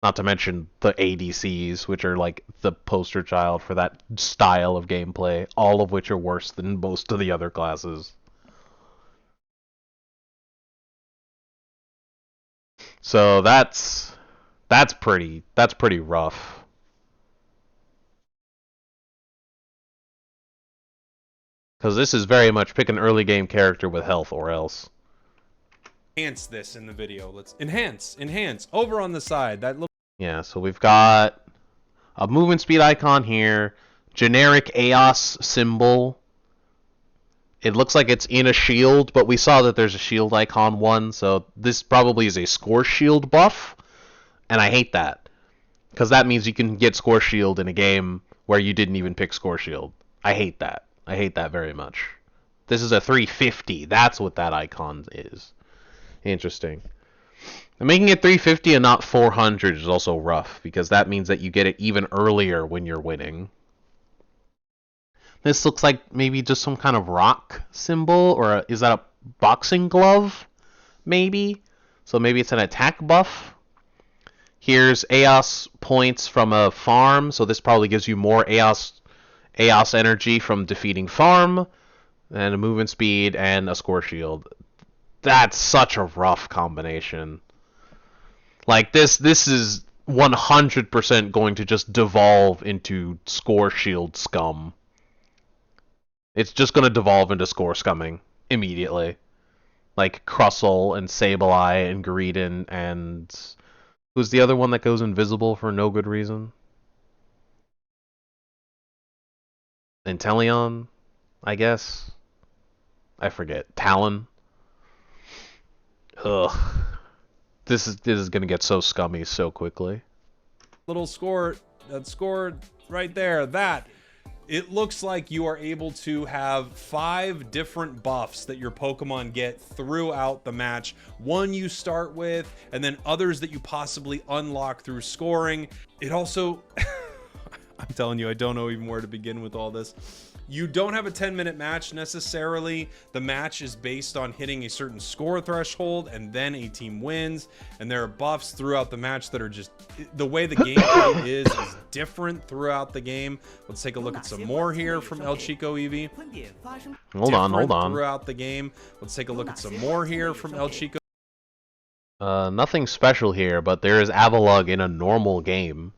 Not to mention the ADCs, which are like the poster child for that style of gameplay, all of which are worse than most of the other classes. So that's pretty rough. Because this is very much pick an early game character with health or else. Enhance this in the video. Let's enhance over on the side. That little. Yeah, so we've got a movement speed icon here, generic EOS symbol, It looks like it's in a shield, but we saw that there's a shield icon one, so this probably is a score shield buff, and I hate that. Because that means you can get score shield in a game where you didn't even pick score shield. I hate that. I hate that very much. This is a 350. That's what that icon is. Interesting. And making it 350 and not 400 is also rough, because that means that you get it even earlier when you're winning. This looks like maybe just some kind of rock symbol, or is that a boxing glove? Maybe? So maybe it's an attack buff? Here's EOS points from a farm, so this probably gives you more EOS energy from defeating farm, and a movement speed, and a score shield. That's such a rough combination. Like, this is 100% going to just devolve into score shield scum. It's just going to devolve into score scumming immediately. Like Crustle and Sableye and Greedon and... Who's the other one that goes invisible for no good reason? Inteleon, I guess? I forget. Talon? Ugh. This is going to get so scummy so quickly. Little score, that score right there, that. It looks like you are able to have 5 different buffs that your Pokemon get throughout the match. One you start with, and then others that you possibly unlock through scoring. It also, I'm telling you, I don't know even where to begin with all this. You don't have a 10-minute match necessarily. The match is based on hitting a certain score threshold, and then a team wins. And there are buffs throughout the match that are just... The way the gameplay is different throughout the game. Let's take a look at some more here from El Chico Eevee. Hold on. Throughout the game. Let's take a look at some more here from El Chico. Nothing special here, but there is Avalugg in a normal game.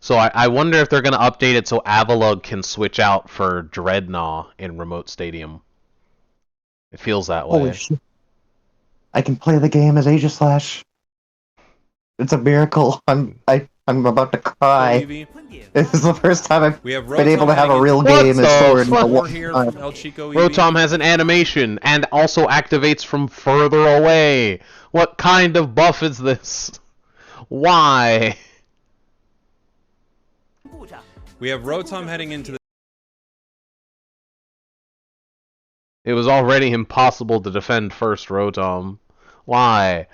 So I wonder if they're going to update it so Avalugg can switch out for Dreadnought in Remote Stadium. It feels that way. Holy shit. I can play the game as Aegislash. It's a miracle. I'm about to cry. This is the first time I've been able to have a real game as Sword in a long time. Rotom has an animation and also activates from further away. What kind of buff is this? Why? We have Rotom heading into the... It was already impossible to defend first Rotom. Why?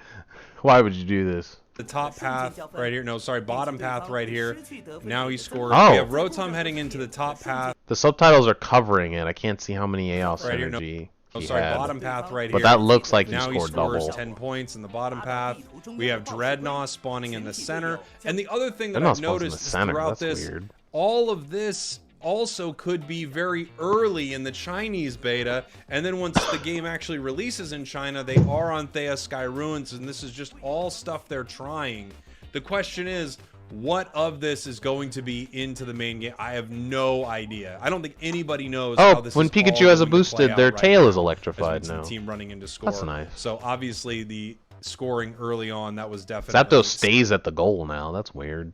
Why would you do this? The top path right here. No, sorry, bottom path right here. Now he scores. Oh. We have Rotom heading into the top path. The subtitles are covering it. I can't see how many EOS Right here, energy Oh, he sorry, had. bottom path right But here. that looks like he Now scored scores double. 10 points in the bottom path. We have Dreadnought spawning in the center. And the other thing that Dreadnought I've spawns in the noticed is center. throughout That's this, weird. all of this also could be very early in the Chinese beta, and then once the game actually releases in China, they are on Thea Sky Ruins, and this is just all stuff they're trying. The question is, what of this is going to be into the main game? I have no idea. I don't think anybody knows how this when is Pikachu all has a going to play boosted, out their right tail now, is electrified as we see now. the team running into score. That's nice. So obviously the scoring early on, that was definitely... Zapdos stays at the goal now. That's weird.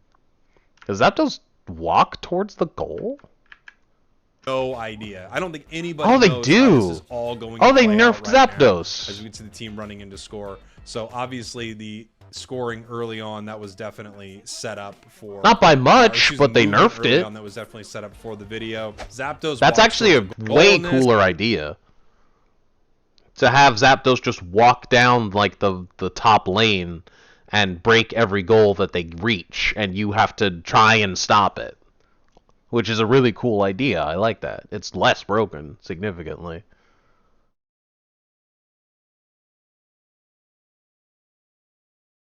Does Zapdos walk towards the goal? No idea. I don't think anybody Oh, they knows do. how this is all going to Oh, they play nerfed out right now, Zapdos. as we see the team running into score. So obviously the scoring early on, that was definitely set up for... Not by or, much, excuse but me, they movement nerfed early it. on, that was definitely set up for the video. Zapdos That's walks actually a towards the goal way in this. cooler idea. To have Zapdos just walk down like the top lane and break every goal that they reach, and you have to try and stop it. Which is a really cool idea. I like that. It's less broken, significantly.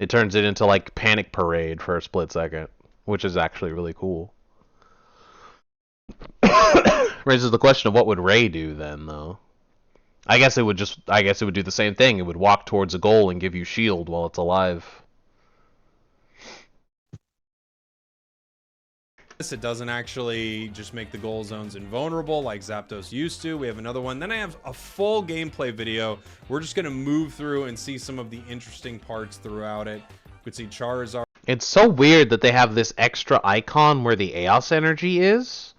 It turns it into like Panic Parade for a split second, which is actually really cool. Raises the question of what would Ray do then, though. I guess it would do the same thing. It would walk towards a goal and give you shield while it's alive. It doesn't actually just make the goal zones invulnerable like Zapdos used to. We have another one. Then I have a full gameplay video. We're just going to move through and see some of the interesting parts throughout it. You could see Charizard. It's so weird that they have this extra icon where the EOS energy is.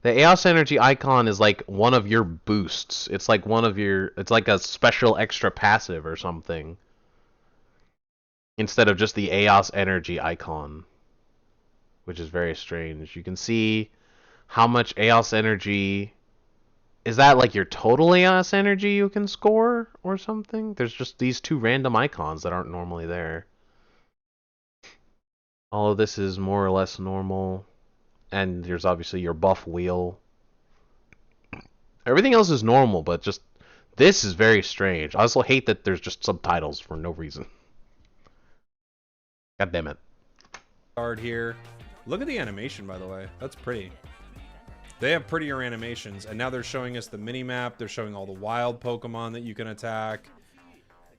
The Eos Energy icon is like one of your boosts. It's like one of your... It's like a special extra passive or something. Instead of just the Eos Energy icon. Which is very strange. You can see how much Eos Energy... Is that like your total Eos Energy you can score or something? There's just these two random icons that aren't normally there. All of this is more or less normal. And there's obviously your buff wheel. Everything else is normal, but just this is very strange. I also hate that there's just subtitles for no reason. God damn it. Card here. Look at the animation, by the way. That's pretty. They have prettier animations, and now they're showing us the mini-map. They're showing all the wild Pokemon that you can attack.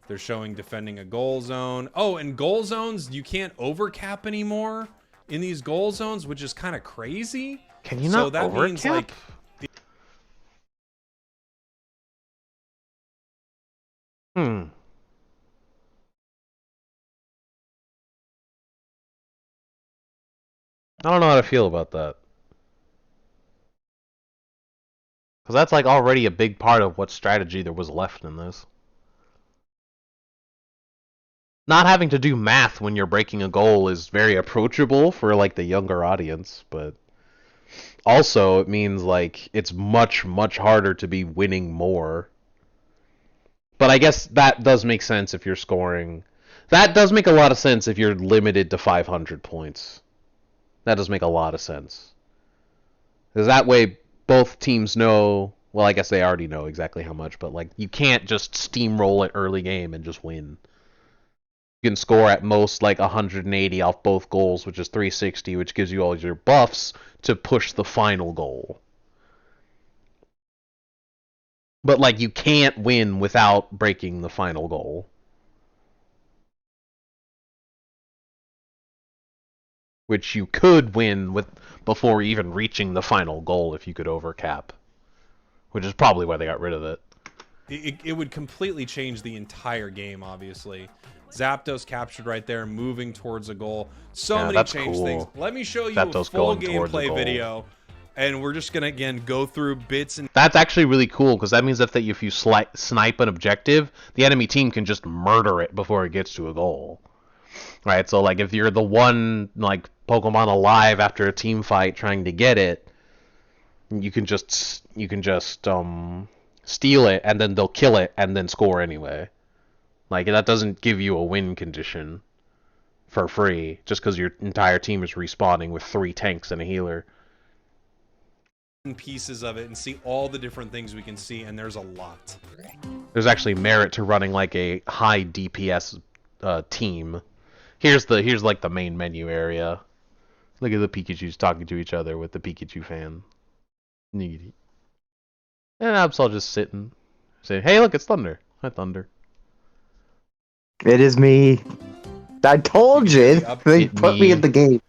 They're showing defending a goal zone. Oh, and goal zones, you can't overcap anymore in these goal zones, which is kind of crazy. Can you not that overcap? Means, like, I don't know how to feel about that. Because that's like already a big part of what strategy there was left in this. Not having to do math when you're breaking a goal is very approachable for like the younger audience, but also it means like it's much, much harder to be winning more. But I guess that does make sense if you're scoring. That does make a lot of sense if you're limited to 500 points. That does make a lot of sense. Because that way both teams know, well, I guess they already know exactly how much, but like you can't just steamroll it early game and just win. You can score at most like 180 off both goals, which is 360, which gives you all your buffs to push the final goal. But like you can't win without breaking the final goal. Which you could win with before even reaching the final goal if you could overcap. Which is probably why they got rid of it. It would completely change the entire game, obviously. Zapdos captured right there, moving towards a goal. So many change things. Let me show you Zapdos a full going towards the gameplay goal. Video. And we're just going to, again, go through bits and... That's actually really cool, because that means that if you snipe an objective, the enemy team can just murder it before it gets to a goal. Right, so like if you're the one like Pokemon alive after a team fight trying to get it, you can just steal it and then they'll kill it and then score anyway. Like that doesn't give you a win condition for free just because your entire team is respawning with 3 tanks and a healer. Pieces of it and see all the different things we can see, and there's a lot. There's actually merit to running like a high DPS team. Here's like the main menu area. Look at the Pikachus talking to each other with the Pikachu fan. Needy. And Absol just sitting, saying, "Hey, look, it's Thunder. Hi, Thunder." It is me. I told you. They put me in the game.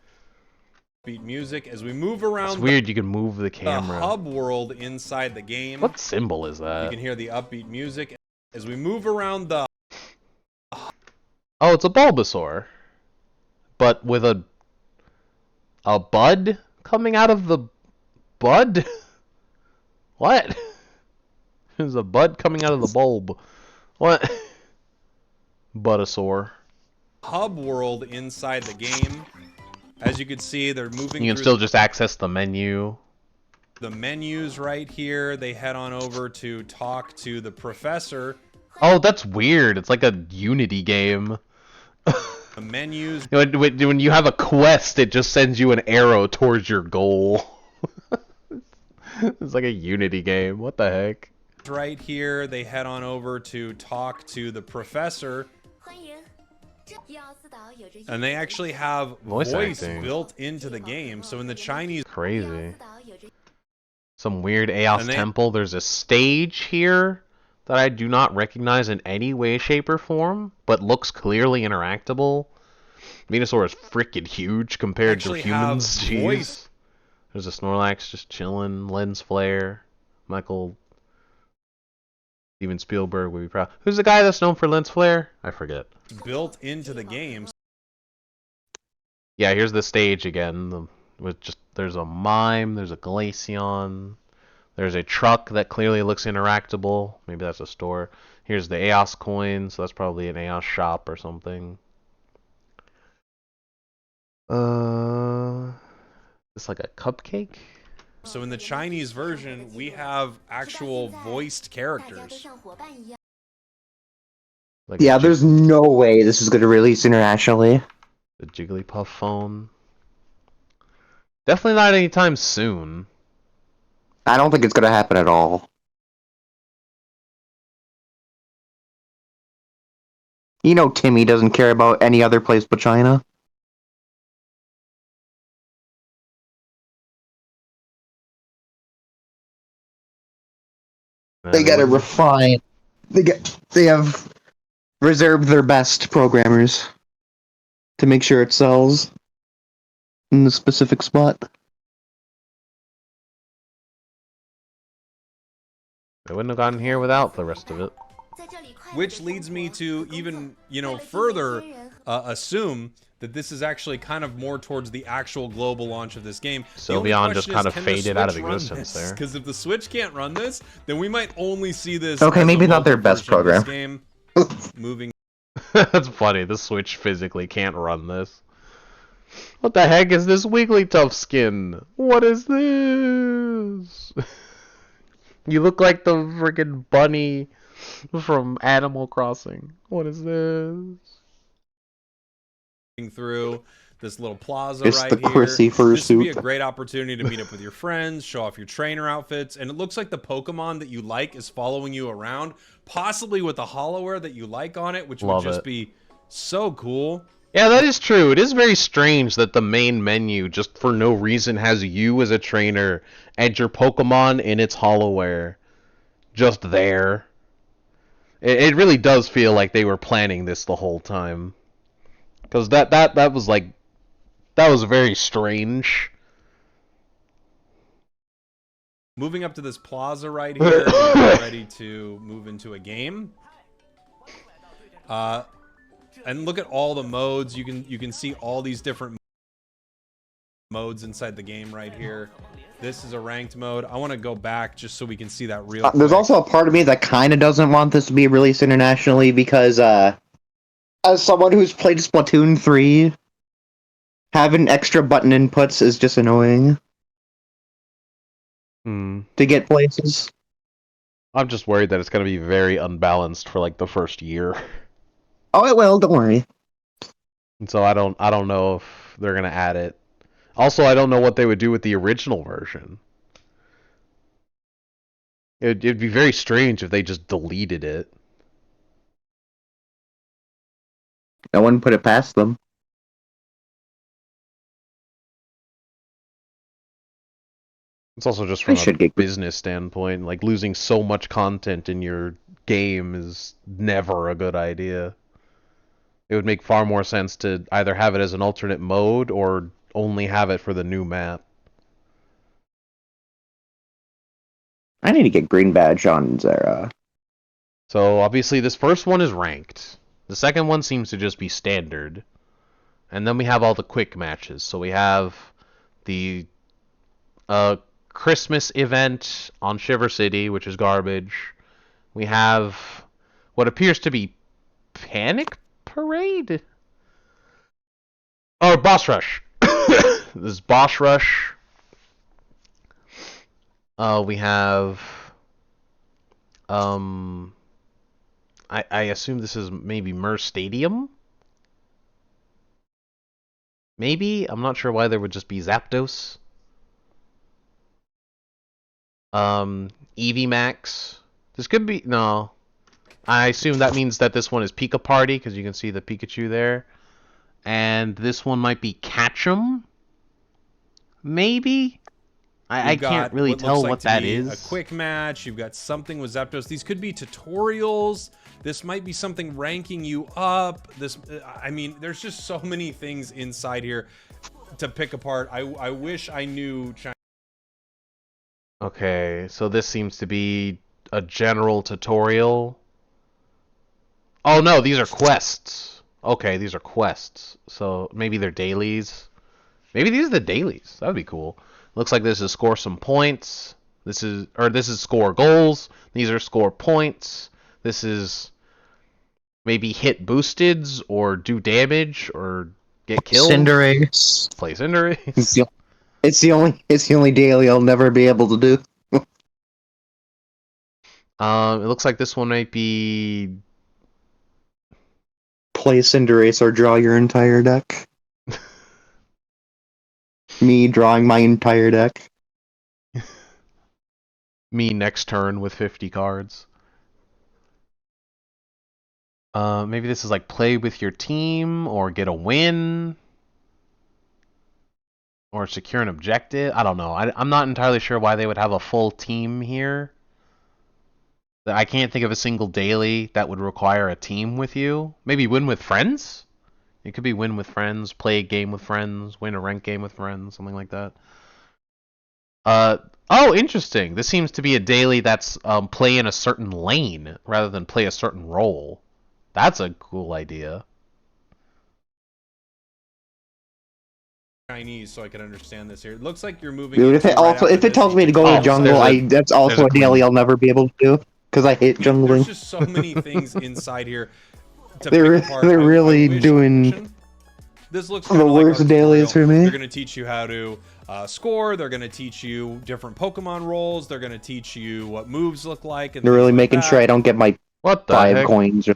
Beat music as we move around. It's weird. You can move the camera. The hub world inside the game. What symbol is that? You can hear the upbeat music as we move around the. Oh, it's a Bulbasaur, but with a bud coming out of the bud. What? There's a bud coming out of the bulb. What? Buttasaur. Hub world inside the game. As you can see, they're moving. You can still just access the menu. The menus right here. They head on over to talk to the professor. Oh, that's weird. It's like a Unity game. The menus. When you have a quest, it just sends you an arrow towards your goal. It's like a Unity game. What the heck? Right here, they head on over to talk to the professor. And they actually have voice built into the game. So in the Chinese... Crazy. Some weird Eos temple. There's a stage here that I do not recognize in any way, shape, or form, but looks clearly interactable. Venusaur is freaking huge compared to humans. Jeez. There's a Snorlax just chilling. Lens Flare. Michael... Steven Spielberg would be proud. Who's the guy that's known for Lens Flare? I forget. Built into the game. Yeah, here's the stage again. With just There's a mime. There's a Glaceon. There's a truck that clearly looks interactable. Maybe that's a store. Here's the EOS coin, so that's probably an EOS shop or something. It's like a cupcake? So in the Chinese version, we have actual voiced characters. Like yeah, there's no way this is going to release internationally. The Jigglypuff phone. Definitely not anytime soon. I don't think it's going to happen at all. You know Timmy doesn't care about any other place but China. They gotta refine. They have reserved their best programmers to make sure it sells in the specific spot. I wouldn't have gotten here without the rest of it. Which leads me to even, further assume that this is actually kind of more towards the actual global launch of this game. Sylveon just kind of faded out of existence there. Because if the Switch can't run this, then we might only see this. Okay, maybe not their best program. Game moving. That's funny. The Switch physically can't run this. What the heck is this Wigglytuff skin? What is this? You look like the freaking bunny from Animal Crossing. What is this? Through this little plaza it's right the here. Chrissy fursuit. This would be a great opportunity to meet up with your friends, show off your trainer outfits, and it looks like the Pokemon that you like is following you around, possibly with the Hollowware that you like on it, which would just be so cool. Yeah, that is true. It is very strange that the main menu just for no reason has you as a trainer and your Pokemon in its Hollowware just there. It really does feel like they were planning this the whole time. Because that was very strange. Moving up to this plaza right here, we're ready to move into a game. And look at all the modes. You can see all these different modes inside the game right here. This is a ranked mode. I want to go back just so we can see that real quick. There's also a part of me that kind of doesn't want this to be released internationally because, as someone who's played Splatoon 3, having extra button inputs is just annoying. To get places. I'm just worried that it's going to be very unbalanced for like the first year. Oh, it will. Don't worry. And so I don't know if they're going to add it. Also, I don't know what they would do with the original version. It'd be very strange if they just deleted it. No one put it past them. It's also just from a business standpoint. Like, losing so much content in your game is never a good idea. It would make far more sense to either have it as an alternate mode or only have it for the new map. I need to get green badge on Zera. So obviously this first one is ranked. The second one seems to just be standard. And then we have all the quick matches. So we have the Christmas event on Shiver City, which is garbage. We have what appears to be Panic Parade? Or Boss Rush. This is Boss Rush. We have I assume this is maybe Mer Stadium? Maybe? I'm not sure why there would just be Zapdos. Eevee Max. This could be... No. I assume that means that this one is Pika Party, because you can see the Pikachu there. And this one might be Catch'em? Maybe? I can't really tell what that is. A quick match. You've got something with Zapdos. These could be tutorials. This might be something ranking you up. This, I mean, there's just so many things inside here to pick apart. I wish I knew China. Okay, so this seems to be a general tutorial. Oh no, these are quests. Okay, these are quests. So maybe they're dailies. Maybe these are the dailies. That would be cool. Looks like this is score some points. This is score goals. These are score points. This is maybe hit boosteds or do damage or get kills. Cinderace. Play Cinderace. It's the only daily I'll never be able to do. It looks like this one might be play Cinderace or draw your entire deck. Me drawing my entire deck. Me next turn with 50 cards. Maybe this is like play with your team or get a win or secure an objective. I don't know. I'm not entirely sure why they would have a full team here. I can't think of a single daily that would require a team with you. Maybe win with friends? It could be win with friends, play a game with friends, win a ranked game with friends, something like that. Oh, interesting. This seems to be a daily that's play in a certain lane rather than play a certain role. That's a cool idea. Chinese, so I can understand this here. It looks like you're moving. Dude, if it tells me to go to jungle, that's also a daily I'll never be able to do because I hate jungling. There's just so many things inside here. They're really doing this looks the worst dailies for me. They're going to teach you how to score. They're going to teach you different Pokemon roles. They're going to teach you what moves look like. And they're really like making sure I don't get my 5 coins.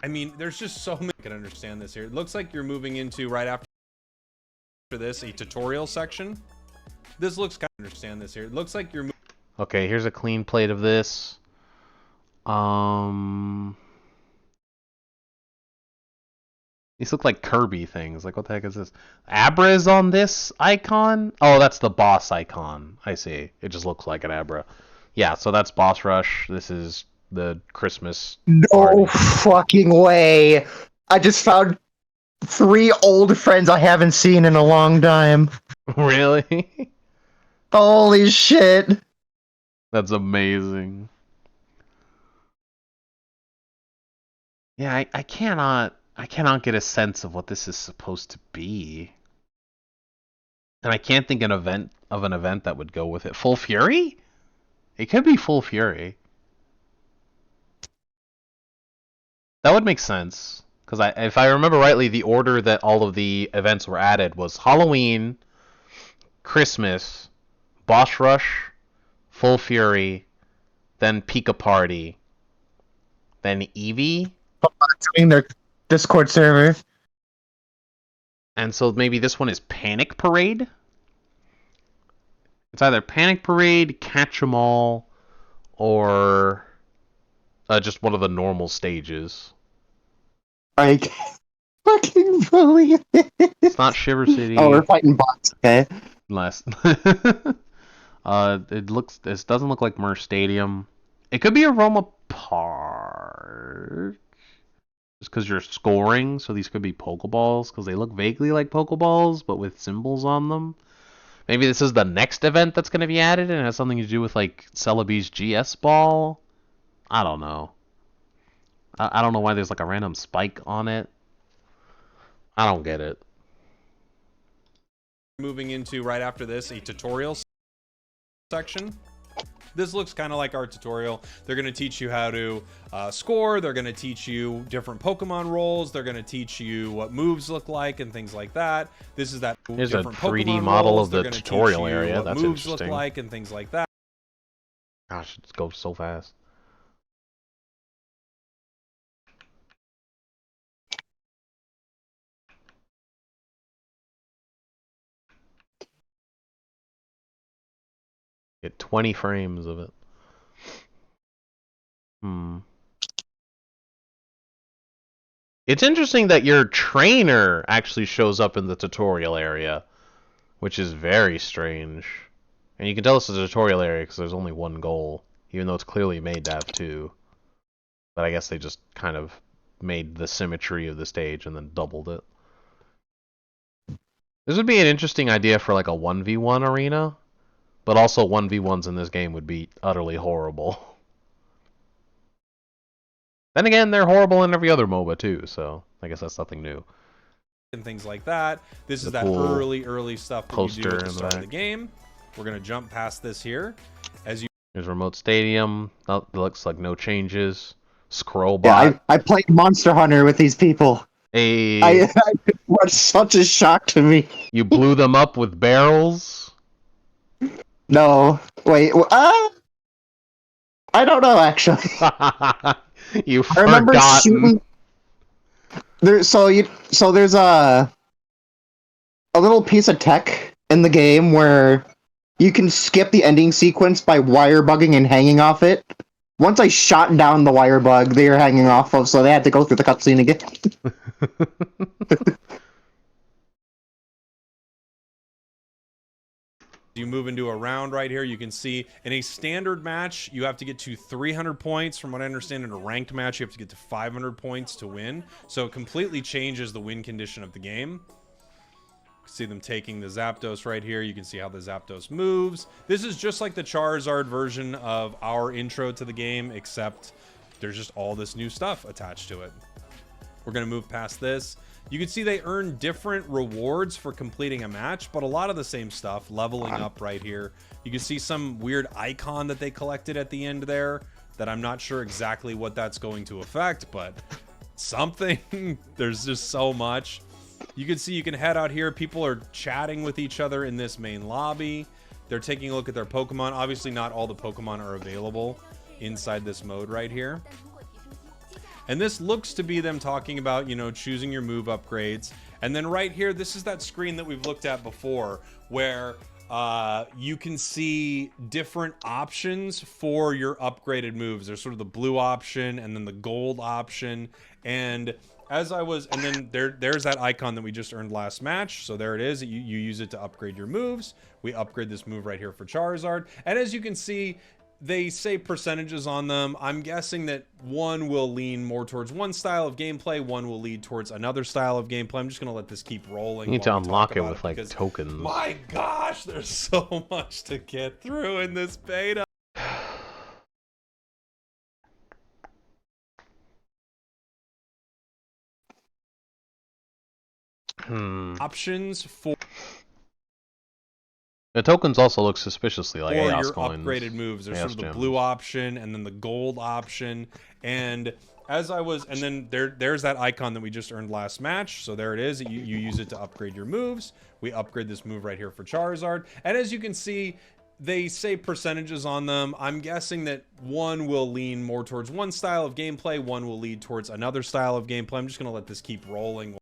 I mean, there's just so many. I can understand this here. It looks like you're moving into right after this a tutorial section. This looks kind of understand this here. It looks like you're. Okay, here's a clean plate of this. These look like Kirby things. Like, what the heck is this? Abra is on this icon? Oh, that's the boss icon. I see. It just looks like an Abra. Yeah, so that's Boss Rush. This is the Christmas party. No fucking way. I just found 3 old friends I haven't seen in a long time. Really? Holy shit. That's amazing. Yeah, I cannot get a sense of what this is supposed to be. And I can't think of an event that would go with it. Full Fury? It could be Full Fury. That would make sense. Because if I remember rightly, the order that all of the events were added was Halloween, Christmas, Boss Rush, Full Fury, then Pika Party, then Eevee. Joining their Discord server. And so maybe this one is Panic Parade? It's either Panic Parade, Catch 'em All, or just one of the normal stages. I can't fucking believe it. It's not Shiver City. Oh, we're fighting bots, okay? Last. This doesn't look like Mer Stadium. It could be Aroma Park. Just because you're scoring, so these could be Pokeballs, because they look vaguely like Pokeballs, but with symbols on them. Maybe this is the next event that's going to be added, and it has something to do with, like, Celebi's GS Ball? I don't know. I don't know why there's, like, a random spike on it. I don't get it. Moving into right after this a tutorial section. This looks kind of like our tutorial. They're going to teach you how to score. They're going to teach you different Pokemon roles. They're going to teach you what moves look like and things like that. This is that. Here's a 3D Pokemon model roles. of the tutorial area. That's moves interesting. Look like and things like that. Gosh, it goes so fast. Get 20 frames of it. It's interesting that your trainer actually shows up in the tutorial area, which is very strange. And you can tell it's a tutorial area because there's only one goal, even though it's clearly made to have 2. But I guess they just kind of made the symmetry of the stage and then doubled it. This would be an interesting idea for like a 1v1 arena. But also 1v1s in this game would be utterly horrible. Then again, they're horrible in every other MOBA too, so I guess that's nothing new. and things like that. This is that cool early stuff that you do at the start of the game. We're gonna jump past this here. As you There's Remote Stadium. Oh, looks like no changes. Scroll bot. Yeah, I played Monster Hunter with these people. Hey. It was such a shock to me. You blew them up with barrels? No, wait, I don't know actually. You I remember forgotten. shooting. So there's a little piece of tech in the game where you can skip the ending sequence by wire bugging and hanging off it. Once I shot down the wire bug they were hanging off of, so they had to go through the cutscene again. You move into a round right here. You can see in a standard match, you have to get to 300 points. From what I understand, in a ranked match, you have to get to 500 points to win. So it completely changes the win condition of the game. See them taking the Zapdos right here. You can see how the Zapdos moves. This is just like the Charizard version of our intro to the game, except there's just all this new stuff attached to it. We're going to move past this. You can see they earn different rewards for completing a match, but a lot of the same stuff. Leveling up right here. You can see some weird icon that they collected at the end there that I'm not sure exactly what that's going to affect, but something. There's just so much. You can see you can head out here. People are chatting with each other in this main lobby. They're taking a look at their Pokemon. Obviously, not all the Pokemon are available inside this mode right here. And this looks to be them talking about, you know, choosing your move upgrades. And then right here, this is that screen that we've looked at before where you can see different options for your upgraded moves. There's sort of the blue option and then the gold option. And as I was, and then there's that icon that we just earned last match. So there it is. You use it to upgrade your moves. We upgrade this move right here for Charizard. And as you can see, they say percentages on them. I'm guessing that one will lean more towards one style of gameplay. One will lead towards another style of gameplay. I'm just going to let this keep rolling. You need to unlock it with like tokens. My gosh, there's so much to get through in this beta. Options for the tokens also look suspiciously like or Chaos your coins. Upgraded moves. There's Chaos sort of the gems. blue option and then the gold option. And as I was, and then there's that icon that we just earned last match. So there it is. You use it to upgrade your moves. We upgrade this move right here for Charizard. And as you can see, they say percentages on them. I'm guessing that one will lean more towards one style of gameplay. One will lead towards another style of gameplay. I'm just going to let this keep rolling.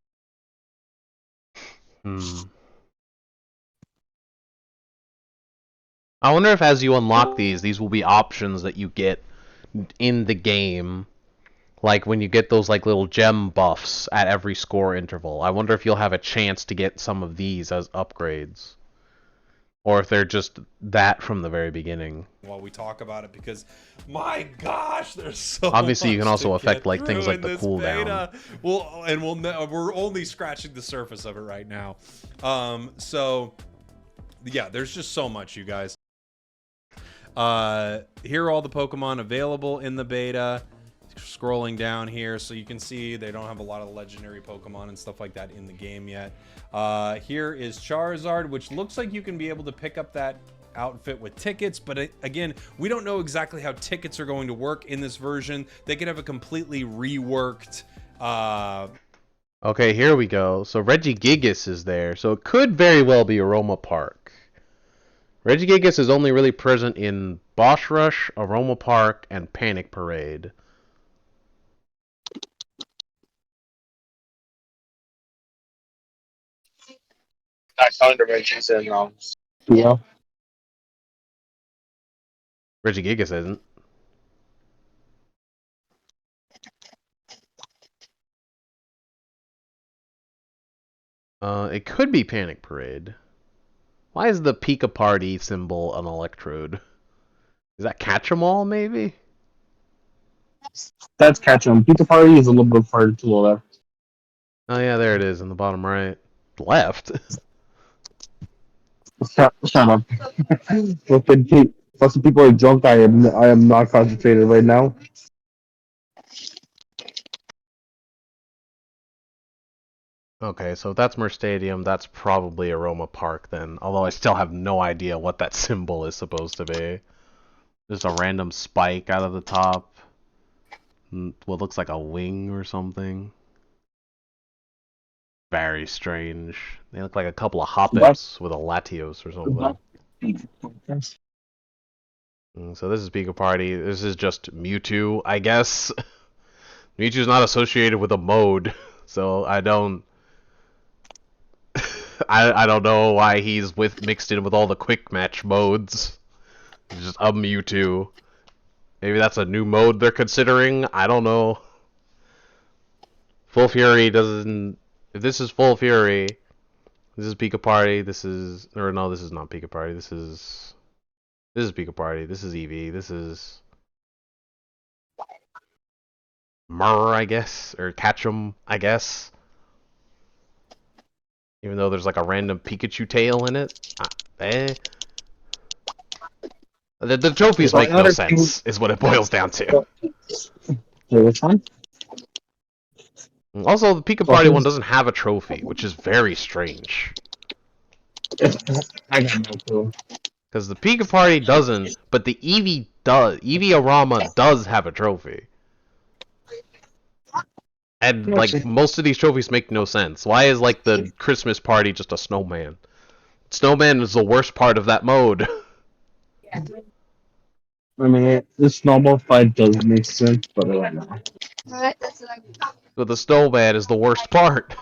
I wonder if as you unlock these will be options that you get in the game. Like when you get those like little gem buffs at every score interval. I wonder if you'll have a chance to get some of these as upgrades. Or if they're just that from the very beginning. While we talk about it, because my gosh, there's so obviously you can much also to affect get like things through like the in this cooldown. beta. We're only scratching the surface of it right now. So yeah, there's just so much, you guys. Here are all the Pokemon available in the beta. Scrolling down here, so you can see they don't have a lot of legendary Pokemon and stuff like that in the game yet. Here is Charizard, which looks like you can be able to pick up that outfit with tickets, but again, we don't know exactly how tickets are going to work in this version. They could have a completely reworked Okay, here we go. So Regigigas is there, so it could very well be Aroma Park. Regigigas is only really present in Boss Rush, Aroma Park, and Panic Parade. Not counting the Regis and Yeah. Regigigas isn't. It could be Panic Parade. Why is the Pika Party symbol an electrode? Is that Catch-em-all, maybe? that's catch 'em. Pizza Party is a little bit farther to the left. Oh yeah, there it is in the bottom right. Left? Shut up. Plus the people are drunk. I am not concentrated right now. Okay, so if that's Mer Stadium, that's probably Aroma Park then. Although I still have no idea what that symbol is supposed to be. Just a random spike out of the top. What looks like a wing or something. Very strange. They look like a couple of Hoppits with a Latios or something. So this is Pika Party. This is just Mewtwo, I guess. Mewtwo's not associated with a mode, so I don't... I don't know why he's mixed in with all the quick match modes. It's just a Mewtwo. Maybe that's a new mode they're considering. I don't know. Full Fury doesn't. If this is Full Fury, this is Pika Party. This is, or no, this is not Pika Party. This is Pika Party. This is Eevee. This is Murr, I guess, or Catch'em, I guess. Even though there's like a random Pikachu tail in it. The trophies make no sense, is what it boils down to. Which one? Also, the Pika Party one doesn't have a trophy, which is very strange. I got no clue. Because the Pika Party doesn't, but the Eevee does. Eevee Arama does have a trophy. And, like, most of these trophies make no sense. Why is, like, the Christmas party just a snowman? Snowman is the worst part of that mode. I mean, the snowball fight doesn't make sense, but I don't know. But the snowman is the worst part.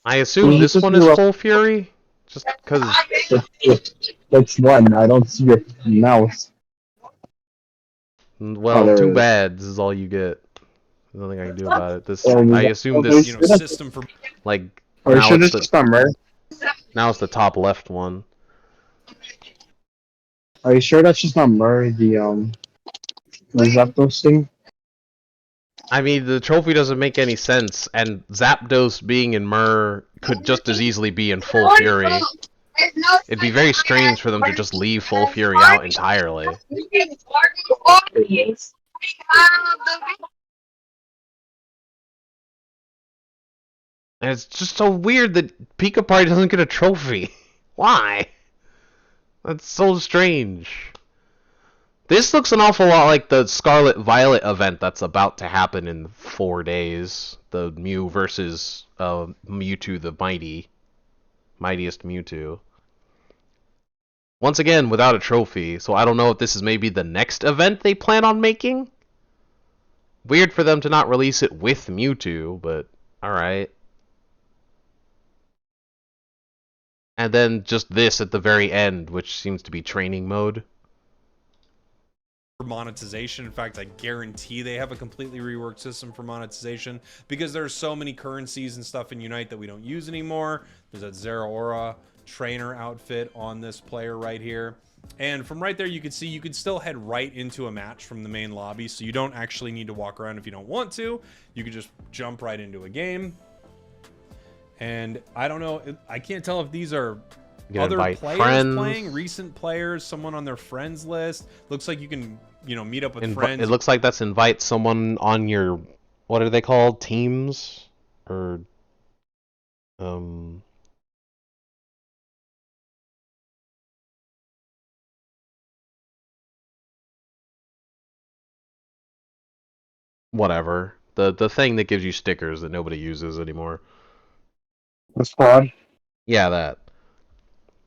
I assume this one is Full Fury? Just because... That's one. I don't see it now. Well, too bad. This is all you get. There's nothing I can do about it. This, I assume this, You know, system for like, Or now should it's it's summer? now it's the top left one. Are you sure that's just not Murray, the Zapdos thing? I mean, the trophy doesn't make any sense, and Zapdos being in Murr could just as easily be in Full Fury. It'd be very strange for them to just leave Full Fury out entirely. And it's just so weird that Pika Party doesn't get a trophy. Why? That's so strange. This looks an awful lot like the Scarlet Violet event that's about to happen in 4 days. The Mew versus Mewtwo the mightiest Mewtwo. Once again, without a trophy, so I don't know if this is maybe the next event they plan on making? Weird for them to not release it with Mewtwo, but alright. And then just this at the very end, which seems to be training mode. monetization. In fact, I guarantee they have a completely reworked system for monetization because there are so many currencies and stuff in Unite that we don't use anymore. There's that Zeraora trainer outfit on this player right here. And from right there, you can see you can still head right into a match from the main lobby. So you don't actually need to walk around if you don't want to. You can just jump right into a game. And I don't know, I can't tell if these are other players playing, recent players, someone on their friends list. Looks like you can, you know, meet up with friends. It looks like that's invite someone on your, what are they called? Teams? Or, whatever. The thing that gives you stickers that nobody uses anymore. The squad? Yeah, that.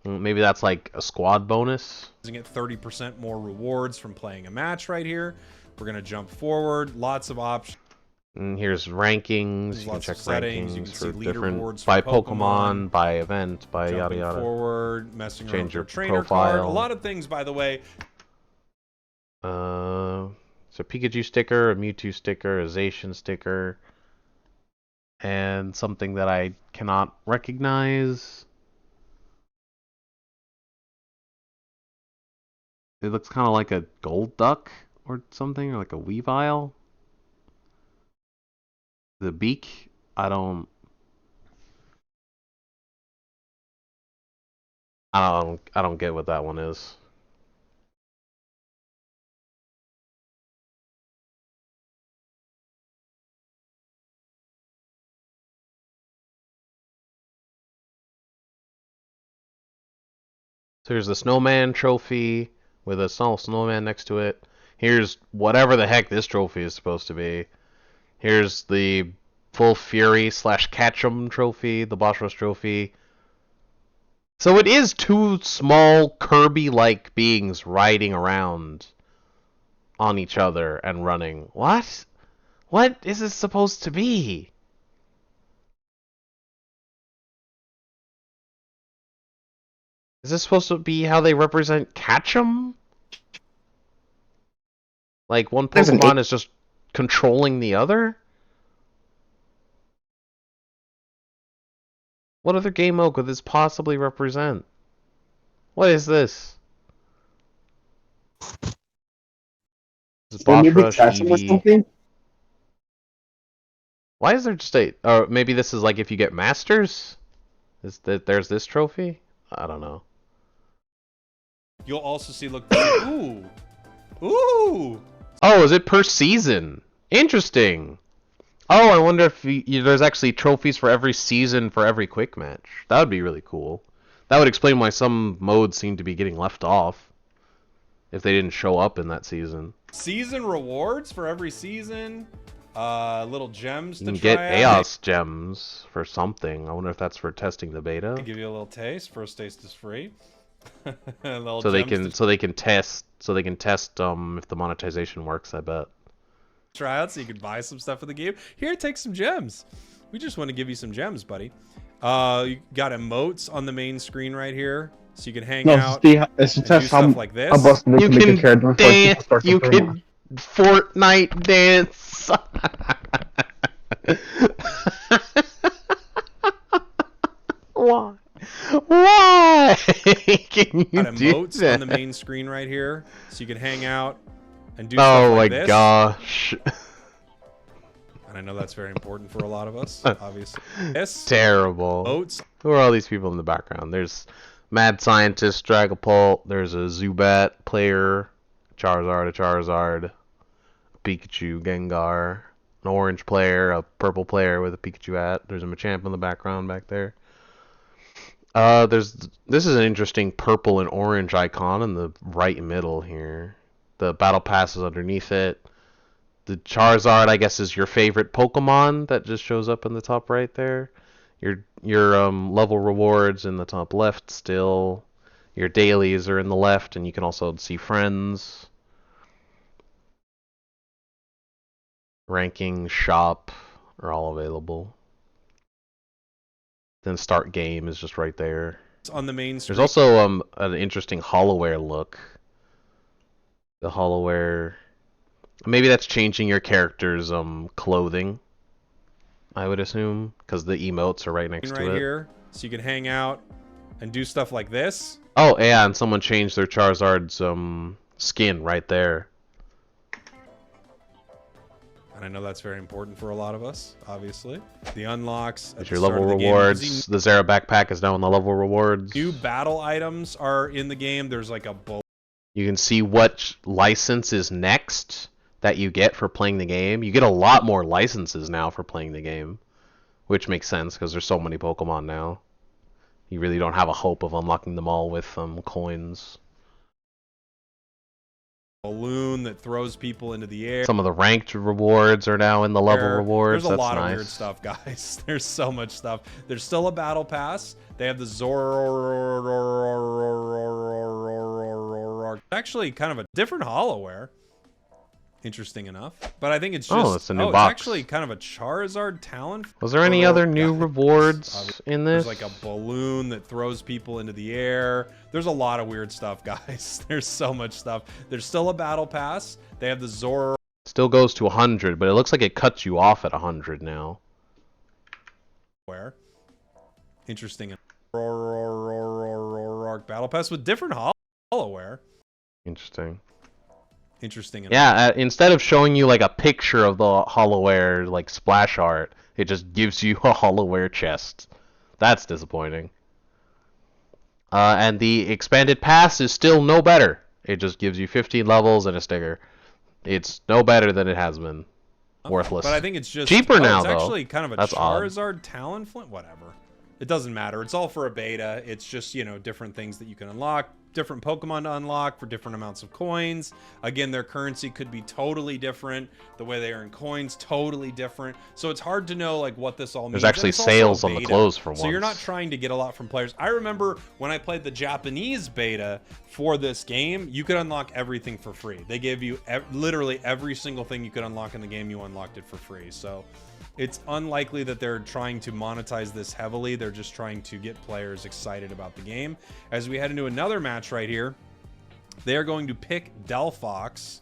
Maybe that's like a squad bonus. You get 30% more rewards from playing a match right here. We're going to jump forward. Lots of options. And here's rankings. You can check settings. rankings You can for see different by Pokemon, by event, by yada yada. Forward, messing around Change with your trainer profile. card. A lot of things, by the way. So Pikachu sticker, a Mewtwo sticker, a Zacian sticker, and something that I cannot recognize. It looks kind of like a gold duck or something, or like a Weavile. The beak, I don't get what that one is. So here's the snowman trophy with a small snowman next to it. Here's whatever the heck this trophy is supposed to be. Here's the Full Fury / Catchem trophy, the Boss Rush trophy. So it is two small Kirby-like beings riding around on each other and running. What? What is this supposed to be? Is this supposed to be how they represent Catchem? Like one Pokemon is just controlling the other? What other game mode could this possibly represent? What is this? Is it Boss Rush, Eevee? Why is there just a... Oh, maybe this is like if you get Masters? Is that there's this trophy? I don't know. You'll also see, look, ooh! Ooh! Oh, is it per season? Interesting! Oh, I wonder if there's actually trophies for every season for every quick match. That would be really cool. That would explain why some modes seem to be getting left off. If they didn't show up in that season. Season rewards for every season. Little gems to try. You can get Chaos gems for something. I wonder if that's for testing the beta. I'll give you a little taste. First taste is free. so they can test if the monetization works, I bet. Try out so you can buy some stuff for the game. Here, take some gems. We just want to give you some gems, buddy. You got emotes on the main screen right here, so you can hang out and do stuff like this. You can dance. You can Fortnite dance. Why? Why can you got do emotes that? on the main screen right here, so you can hang out and do stuff like this. Oh my gosh. And I know that's very important for a lot of us, obviously. Yes. Terrible. Emotes. Who are all these people in the background? There's Mad Scientist, Dragapult, there's a Zubat player, a Charizard, a Pikachu, Gengar, an orange player, a purple player with a Pikachu hat. There's a Machamp in the background back there. This is an interesting purple and orange icon in the right middle here. The battle pass is underneath it. The Charizard, I guess, is your favorite Pokemon that just shows up in the top right there. Your level rewards in the top left still. Your dailies are in the left, and you can also see friends. Ranking, shop are all available. Then start game is just right there. It's on the main screen. There's also an interesting HoloWare look. The HoloWare, maybe that's changing your character's clothing, I would assume, because the emotes are right next to it. Here, so you can hang out and do stuff like this. Oh yeah, and someone changed their Charizard's skin right there. And I know that's very important for a lot of us, obviously. The unlocks. There's your level rewards. The Zera backpack is now in the level rewards. New battle items are in the game. There's like a You can see what license is next that you get for playing the game. You get a lot more licenses now for playing the game, which makes sense because there's so many Pokemon now. You really don't have a hope of unlocking them all with coins. balloon that throws people into the air. Some of the ranked rewards are now in the level rewards. There's a lot nice. of weird stuff, guys. There's so much stuff. There's still a battle pass. They have the Zor. Actually, kind of a different HoloWare. Interesting enough, but I think it's just it's a new box. It's actually kind of a Charizard Talon. Was there any other new rewards in this? There's like a balloon that throws people into the air. There's a lot of weird stuff, guys. There's so much stuff. There's still a battle pass. They have the Zor. Still goes to 100, but it looks like it cuts you off at 100 now. Where? Interesting. Battle pass with different HoloWare. Interesting. Interesting. Yeah, instead of showing you like a picture of the HoloWare like splash art, it just gives you a HoloWare chest. That's disappointing. And the expanded pass is still no better. It just gives you 15 levels and a sticker. It's no better than it has been. Worthless. But I think it's just cheaper now, it's though. actually kind of a That's Charizard Talon Flint. Whatever. It doesn't matter. It's all for a beta. It's just, you know, different things that you can unlock, different Pokemon to unlock for different amounts of coins. Again, their currency could be totally different. The way they earn coins, totally different. So it's hard to know like what this all means. There's actually sales on the clothes for once. So you're not trying to get a lot from players. I remember when I played the Japanese beta for this game, you could unlock everything for free. They gave you literally every single thing you could unlock in the game, you unlocked it for free. So it's unlikely that they're trying to monetize this heavily. They're just trying to get players excited about the game. As we head into another match right here, they are going to pick Delphox.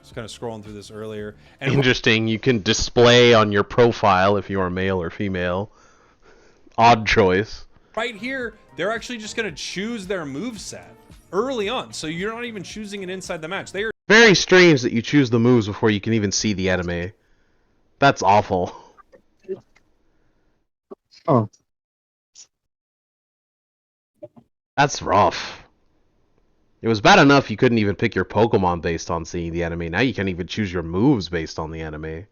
Just kind of scrolling through this earlier. And interesting, you can display on your profile if you are male or female. Odd choice. Right here, they're actually just going to choose their moveset early on. So you're not even choosing it inside the match. They are very strange that you choose the moves before you can even see the anime. That's awful. Oh. That's rough. It was bad enough you couldn't even pick your Pokemon based on seeing the anime. Now you can't even choose your moves based on the anime.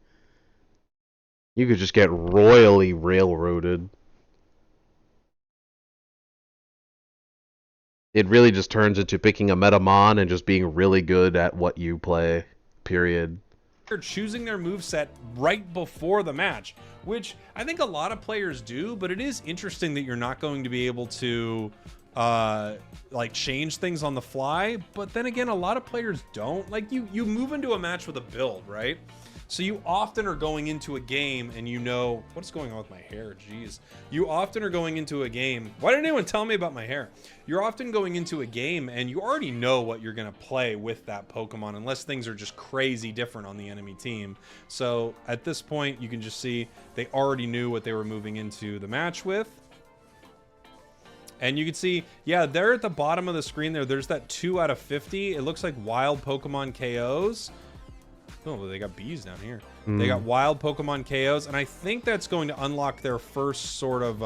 You could just get royally railroaded. It really just turns into picking a Metamon and just being really good at what you play. Period. They're choosing their moveset right before the match, which I think a lot of players do, but it is interesting that you're not going to be able to like change things on the fly. But then again, a lot of players don't. Like you move into a match with a build, right? So you often are going into a game and you know what's going on with my hair. Jeez. You often are going into a game. Why didn't anyone tell me about my hair? You're often going into a game and you already know what you're going to play with that Pokemon unless things are just crazy different on the enemy team. So at this point, you can just see they already knew what they were moving into the match with. And you can see, yeah, there at the bottom of the screen there's that 2 out of 50. It looks like wild Pokemon KOs. Oh, they got bees down here. They got wild Pokemon KOs, and I think that's going to unlock their first sort of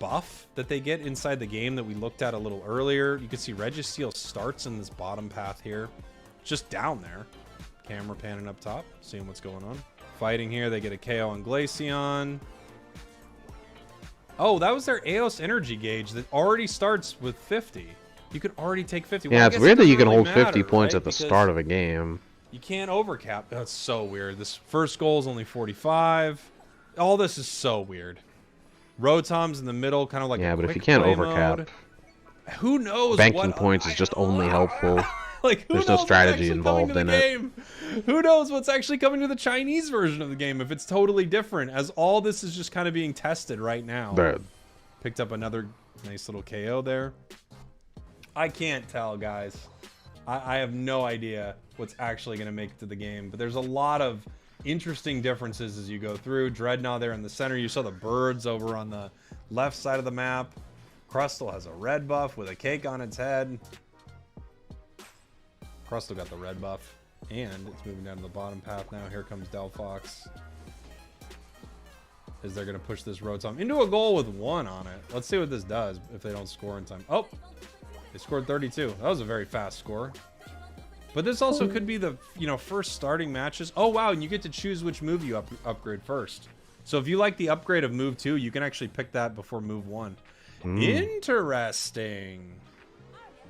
buff that they get inside the game that we looked at a little earlier. You can see Registeel starts in this bottom path here, just down there. Camera panning up top, seeing what's going on. Fighting here, they get a KO on Glaceon. Oh, that was their Eos energy gauge that already starts with 50. You can already take 50. Yeah, it's weird that you can hold 50 points at the start of a game. You can't overcap. That's so weird. This first goal is only 45. All this is so weird. Rotom's in the middle, kind of like yeah, but if you can't overcap, mode. Who knows? Banking points is just only helpful. Like, there's no strategy involved in it. Who knows what's actually coming to the Chinese version of the game if it's totally different, as all this is just kind of being tested right now. Picked up another nice little KO there. I can't tell, guys. I have no idea what's actually going to make it to the game, but there's a lot of interesting differences as you go through. Dreadnought there in the center. You saw the birds over on the left side of the map. Crustle has a red buff with a cake on its head. Crustle got the red buff, and it's moving down to the bottom path now. Here comes Delphox. Is they're going to push this Rotom into a goal with 1 on it. Let's see what this does if they don't score in time. Oh! They scored 32. That was a very fast score. But this also could be the, first starting matches. Oh, wow, and you get to choose which move you upgrade first. So if you like the upgrade of move 2, you can actually pick that before move 1. Interesting.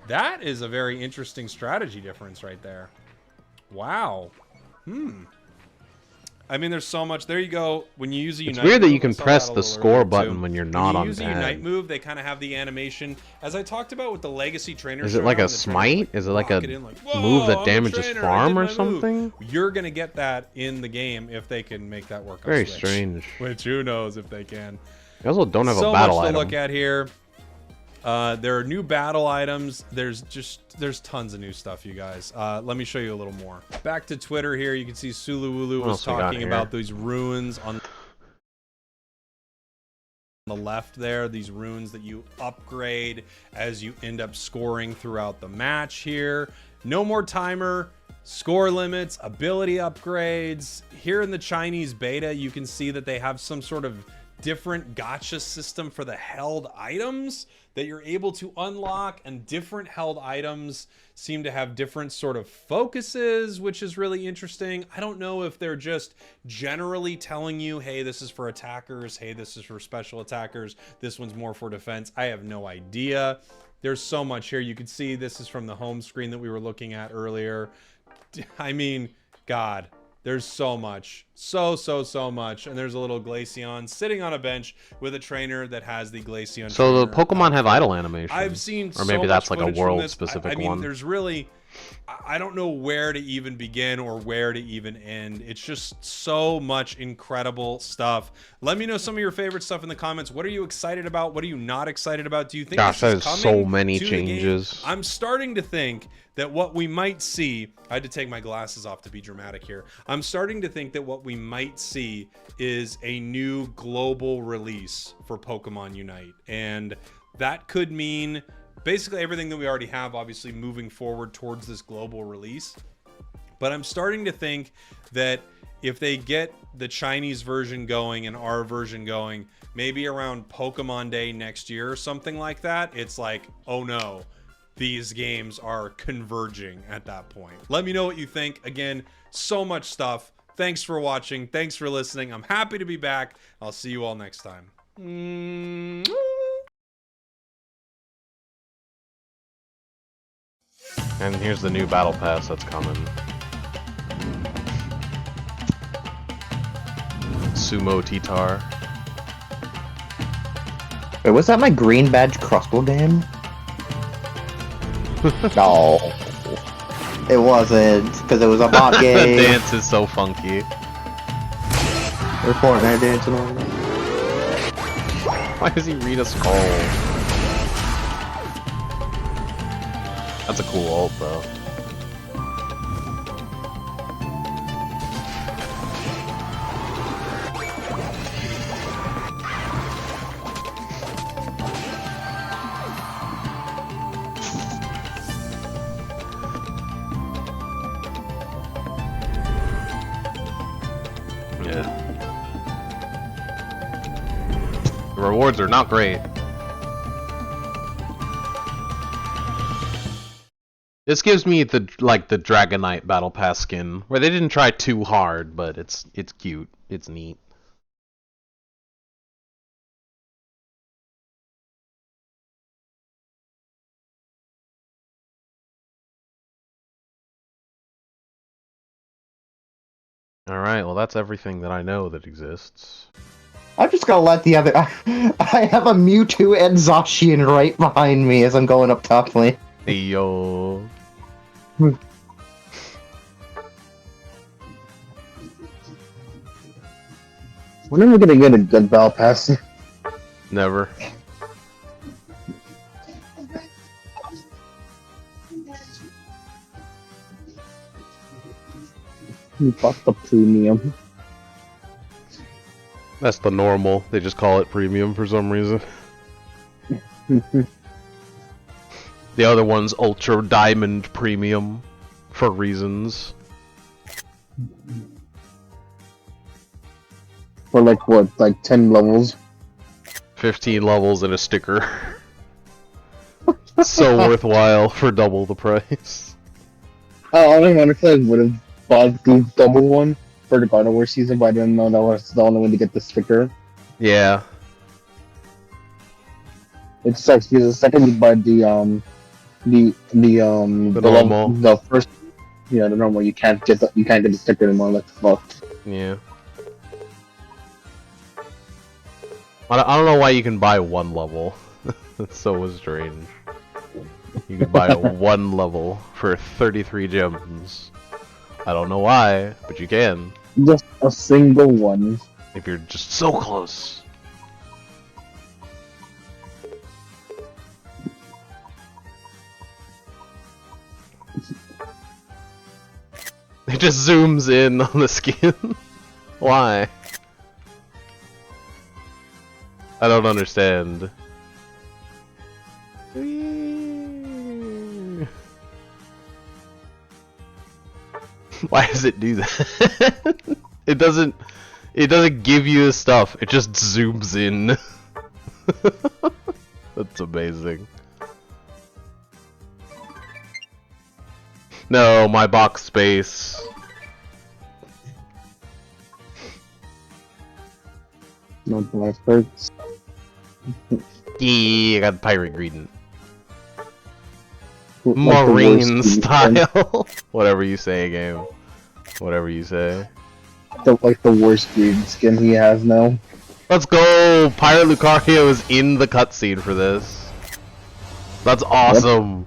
That is a very interesting strategy difference right there. Wow. I mean, there's so much. There you go. When you use a Unite it's weird that move, you can press the score button when you're not on pad. When you use a Unite move, they kind of have the animation. As I talked about with the Legacy Trainer. Is it like a smite? Is it like a move that damages farm or something? You're going to get that in the game if they can make that work on Very Switch. strange. Which, who knows if they can. They also don't have so a battle much to item. look at here. There are new battle items. There's tons of new stuff, you guys. Let me show you a little more. Back to Twitter here. You can see Suluwulu was talking about these runes on the left there. These runes that you upgrade as you end up scoring throughout the match here. No more timer, score limits, ability upgrades. Here in the Chinese beta, you can see that they have some sort of different gacha system for the held items that you're able to unlock, and different held items seem to have different sort of focuses, which is really interesting. I don't know if they're just generally telling you, hey, this is for attackers, hey, this is for special attackers, this one's more for defense. I have no idea. There's so much here. You can see this is from the home screen that we were looking at earlier. I mean, God, there's so much. So much. And there's a little Glaceon sitting on a bench with a trainer that has the Glaceon So the trainer Pokemon have idle animation. I've seen or maybe so that's much like a footage from world this. specific I mean, one. there's really, I don't know where to even begin or where to even end. It's just so much incredible stuff. Let me know some of your favorite stuff in the comments. What are you excited about? What are you not excited about? Do you think Gosh, this is there's coming so many to the game? changes. I'm starting to think that what we might see, I had to take my glasses off to be dramatic here. I'm starting to think that what we might see is a new global release for Pokemon Unite. And that could mean basically everything that we already have, obviously moving forward towards this global release. But I'm starting to think that if they get the Chinese version going and our version going, maybe around Pokemon Day next year or something like that, it's like, oh no, these games are converging at that point. Let me know what you think. Again, so much stuff. Thanks for watching. Thanks for listening. I'm happy to be back. I'll see you all next time. And here's the new battle pass that's coming. Sumo Titar. Wait, was that my green badge crossbow game? No. It wasn't, because it was a bot The game. dance is so funky. We're Fortnite dancing on it. Why does he read a skull? That's a cool ult, though. Yeah. The rewards are not great. This gives me the Dragonite Battle Pass skin, where they didn't try too hard, but it's cute. It's neat. Alright, well that's everything that I know that exists. I'm just gonna let the other... I have a Mewtwo and Zacian right behind me as I'm going up top lane. Hey yo. When are we gonna get a good battle pass? Never. You bought the premium. That's the normal. They just call it premium for some reason. The other one's Ultra Diamond Premium for reasons. For like what, like 10 levels? 15 levels and a sticker. So worthwhile for double the price. Oh, I wonder if I would have bought the double one for the God of War season, but I didn't know that was the only way to get the sticker. Yeah. It sucks because the second you buy the normal. The first, yeah, the normal, you can't get the sticker anymore. Like fuck. Yeah. I don't know why you can buy one level. That's so strange. You can buy one level for 33 gems. I don't know why, but you can. Just a single one. If you're just so close. It just zooms in on the skin. Why? I don't understand. Why does it do that? It doesn't It doesn't give you the stuff. It just zooms in. That's amazing. No, my box space. No black hurts. Yeah, I got pirate greeting. Like Marine style. Whatever you say, game. Whatever you say. Like the worst green skin he has now. Let's go! Pirate Lucario is in the cutscene for this. That's awesome.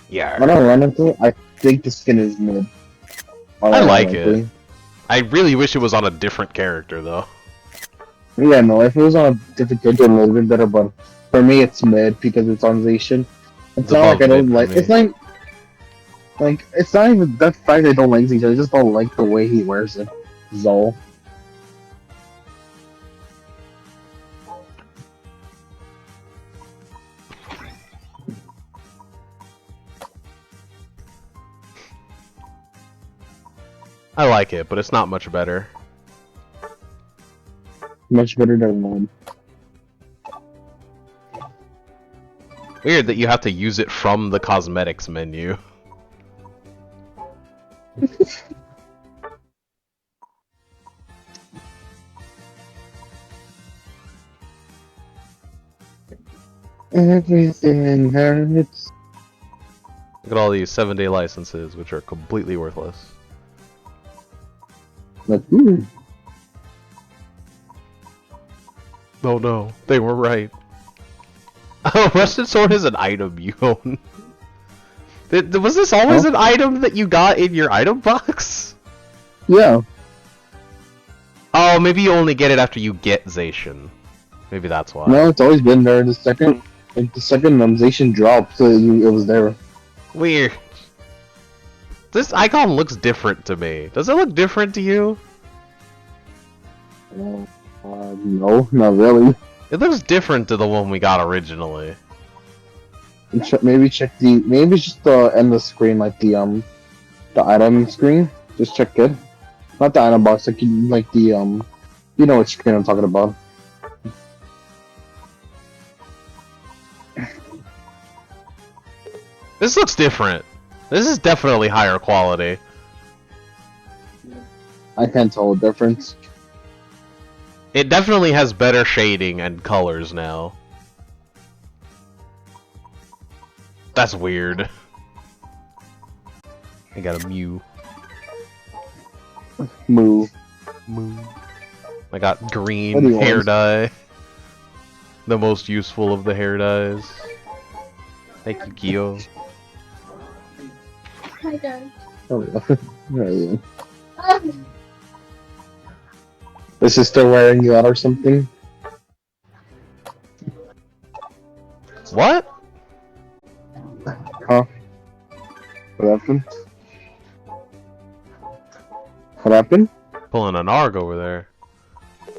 Yeah. Unironically, I think the skin is mid. I like it. I really wish it was on a different character though. Yeah, no, if it was on a different character, it would have been better, but for me it's mid because it's on Zacian. It's not like I don't like it's not like it's not even that fact I don't like Zacian, I just don't like the way he wears it. Zol. I like it, but it's not much better. Much better than one. Weird that you have to use it from the cosmetics menu. Everything hurts. Look at all these 7-day licenses, which are completely worthless. Like, Oh no, they were right. Oh, Rusted Sword is an item you own. Was this always an item that you got in your item box? Yeah. Oh, maybe you only get it after you get Zacian. Maybe that's why. No, it's always been there. The second Zacian dropped, so it was there. Weird. This icon looks different to me. Does it look different to you? No, not really. It looks different to the one we got originally. Maybe check the maybe just the end of the screen, like the item screen. Just check it. Not the item box, like the you know what screen I'm talking about. This looks different. This is definitely higher quality. I can't tell the difference. It definitely has better shading and colors now. That's weird. I got a Mew. Moo. Moo. I got green hair dye. The most useful of the hair dyes. Thank you, Kyo. Hi, Dad. Oh, Is she still wearing you out or something? What? Huh? What happened? What happened? Pulling an ARG over there.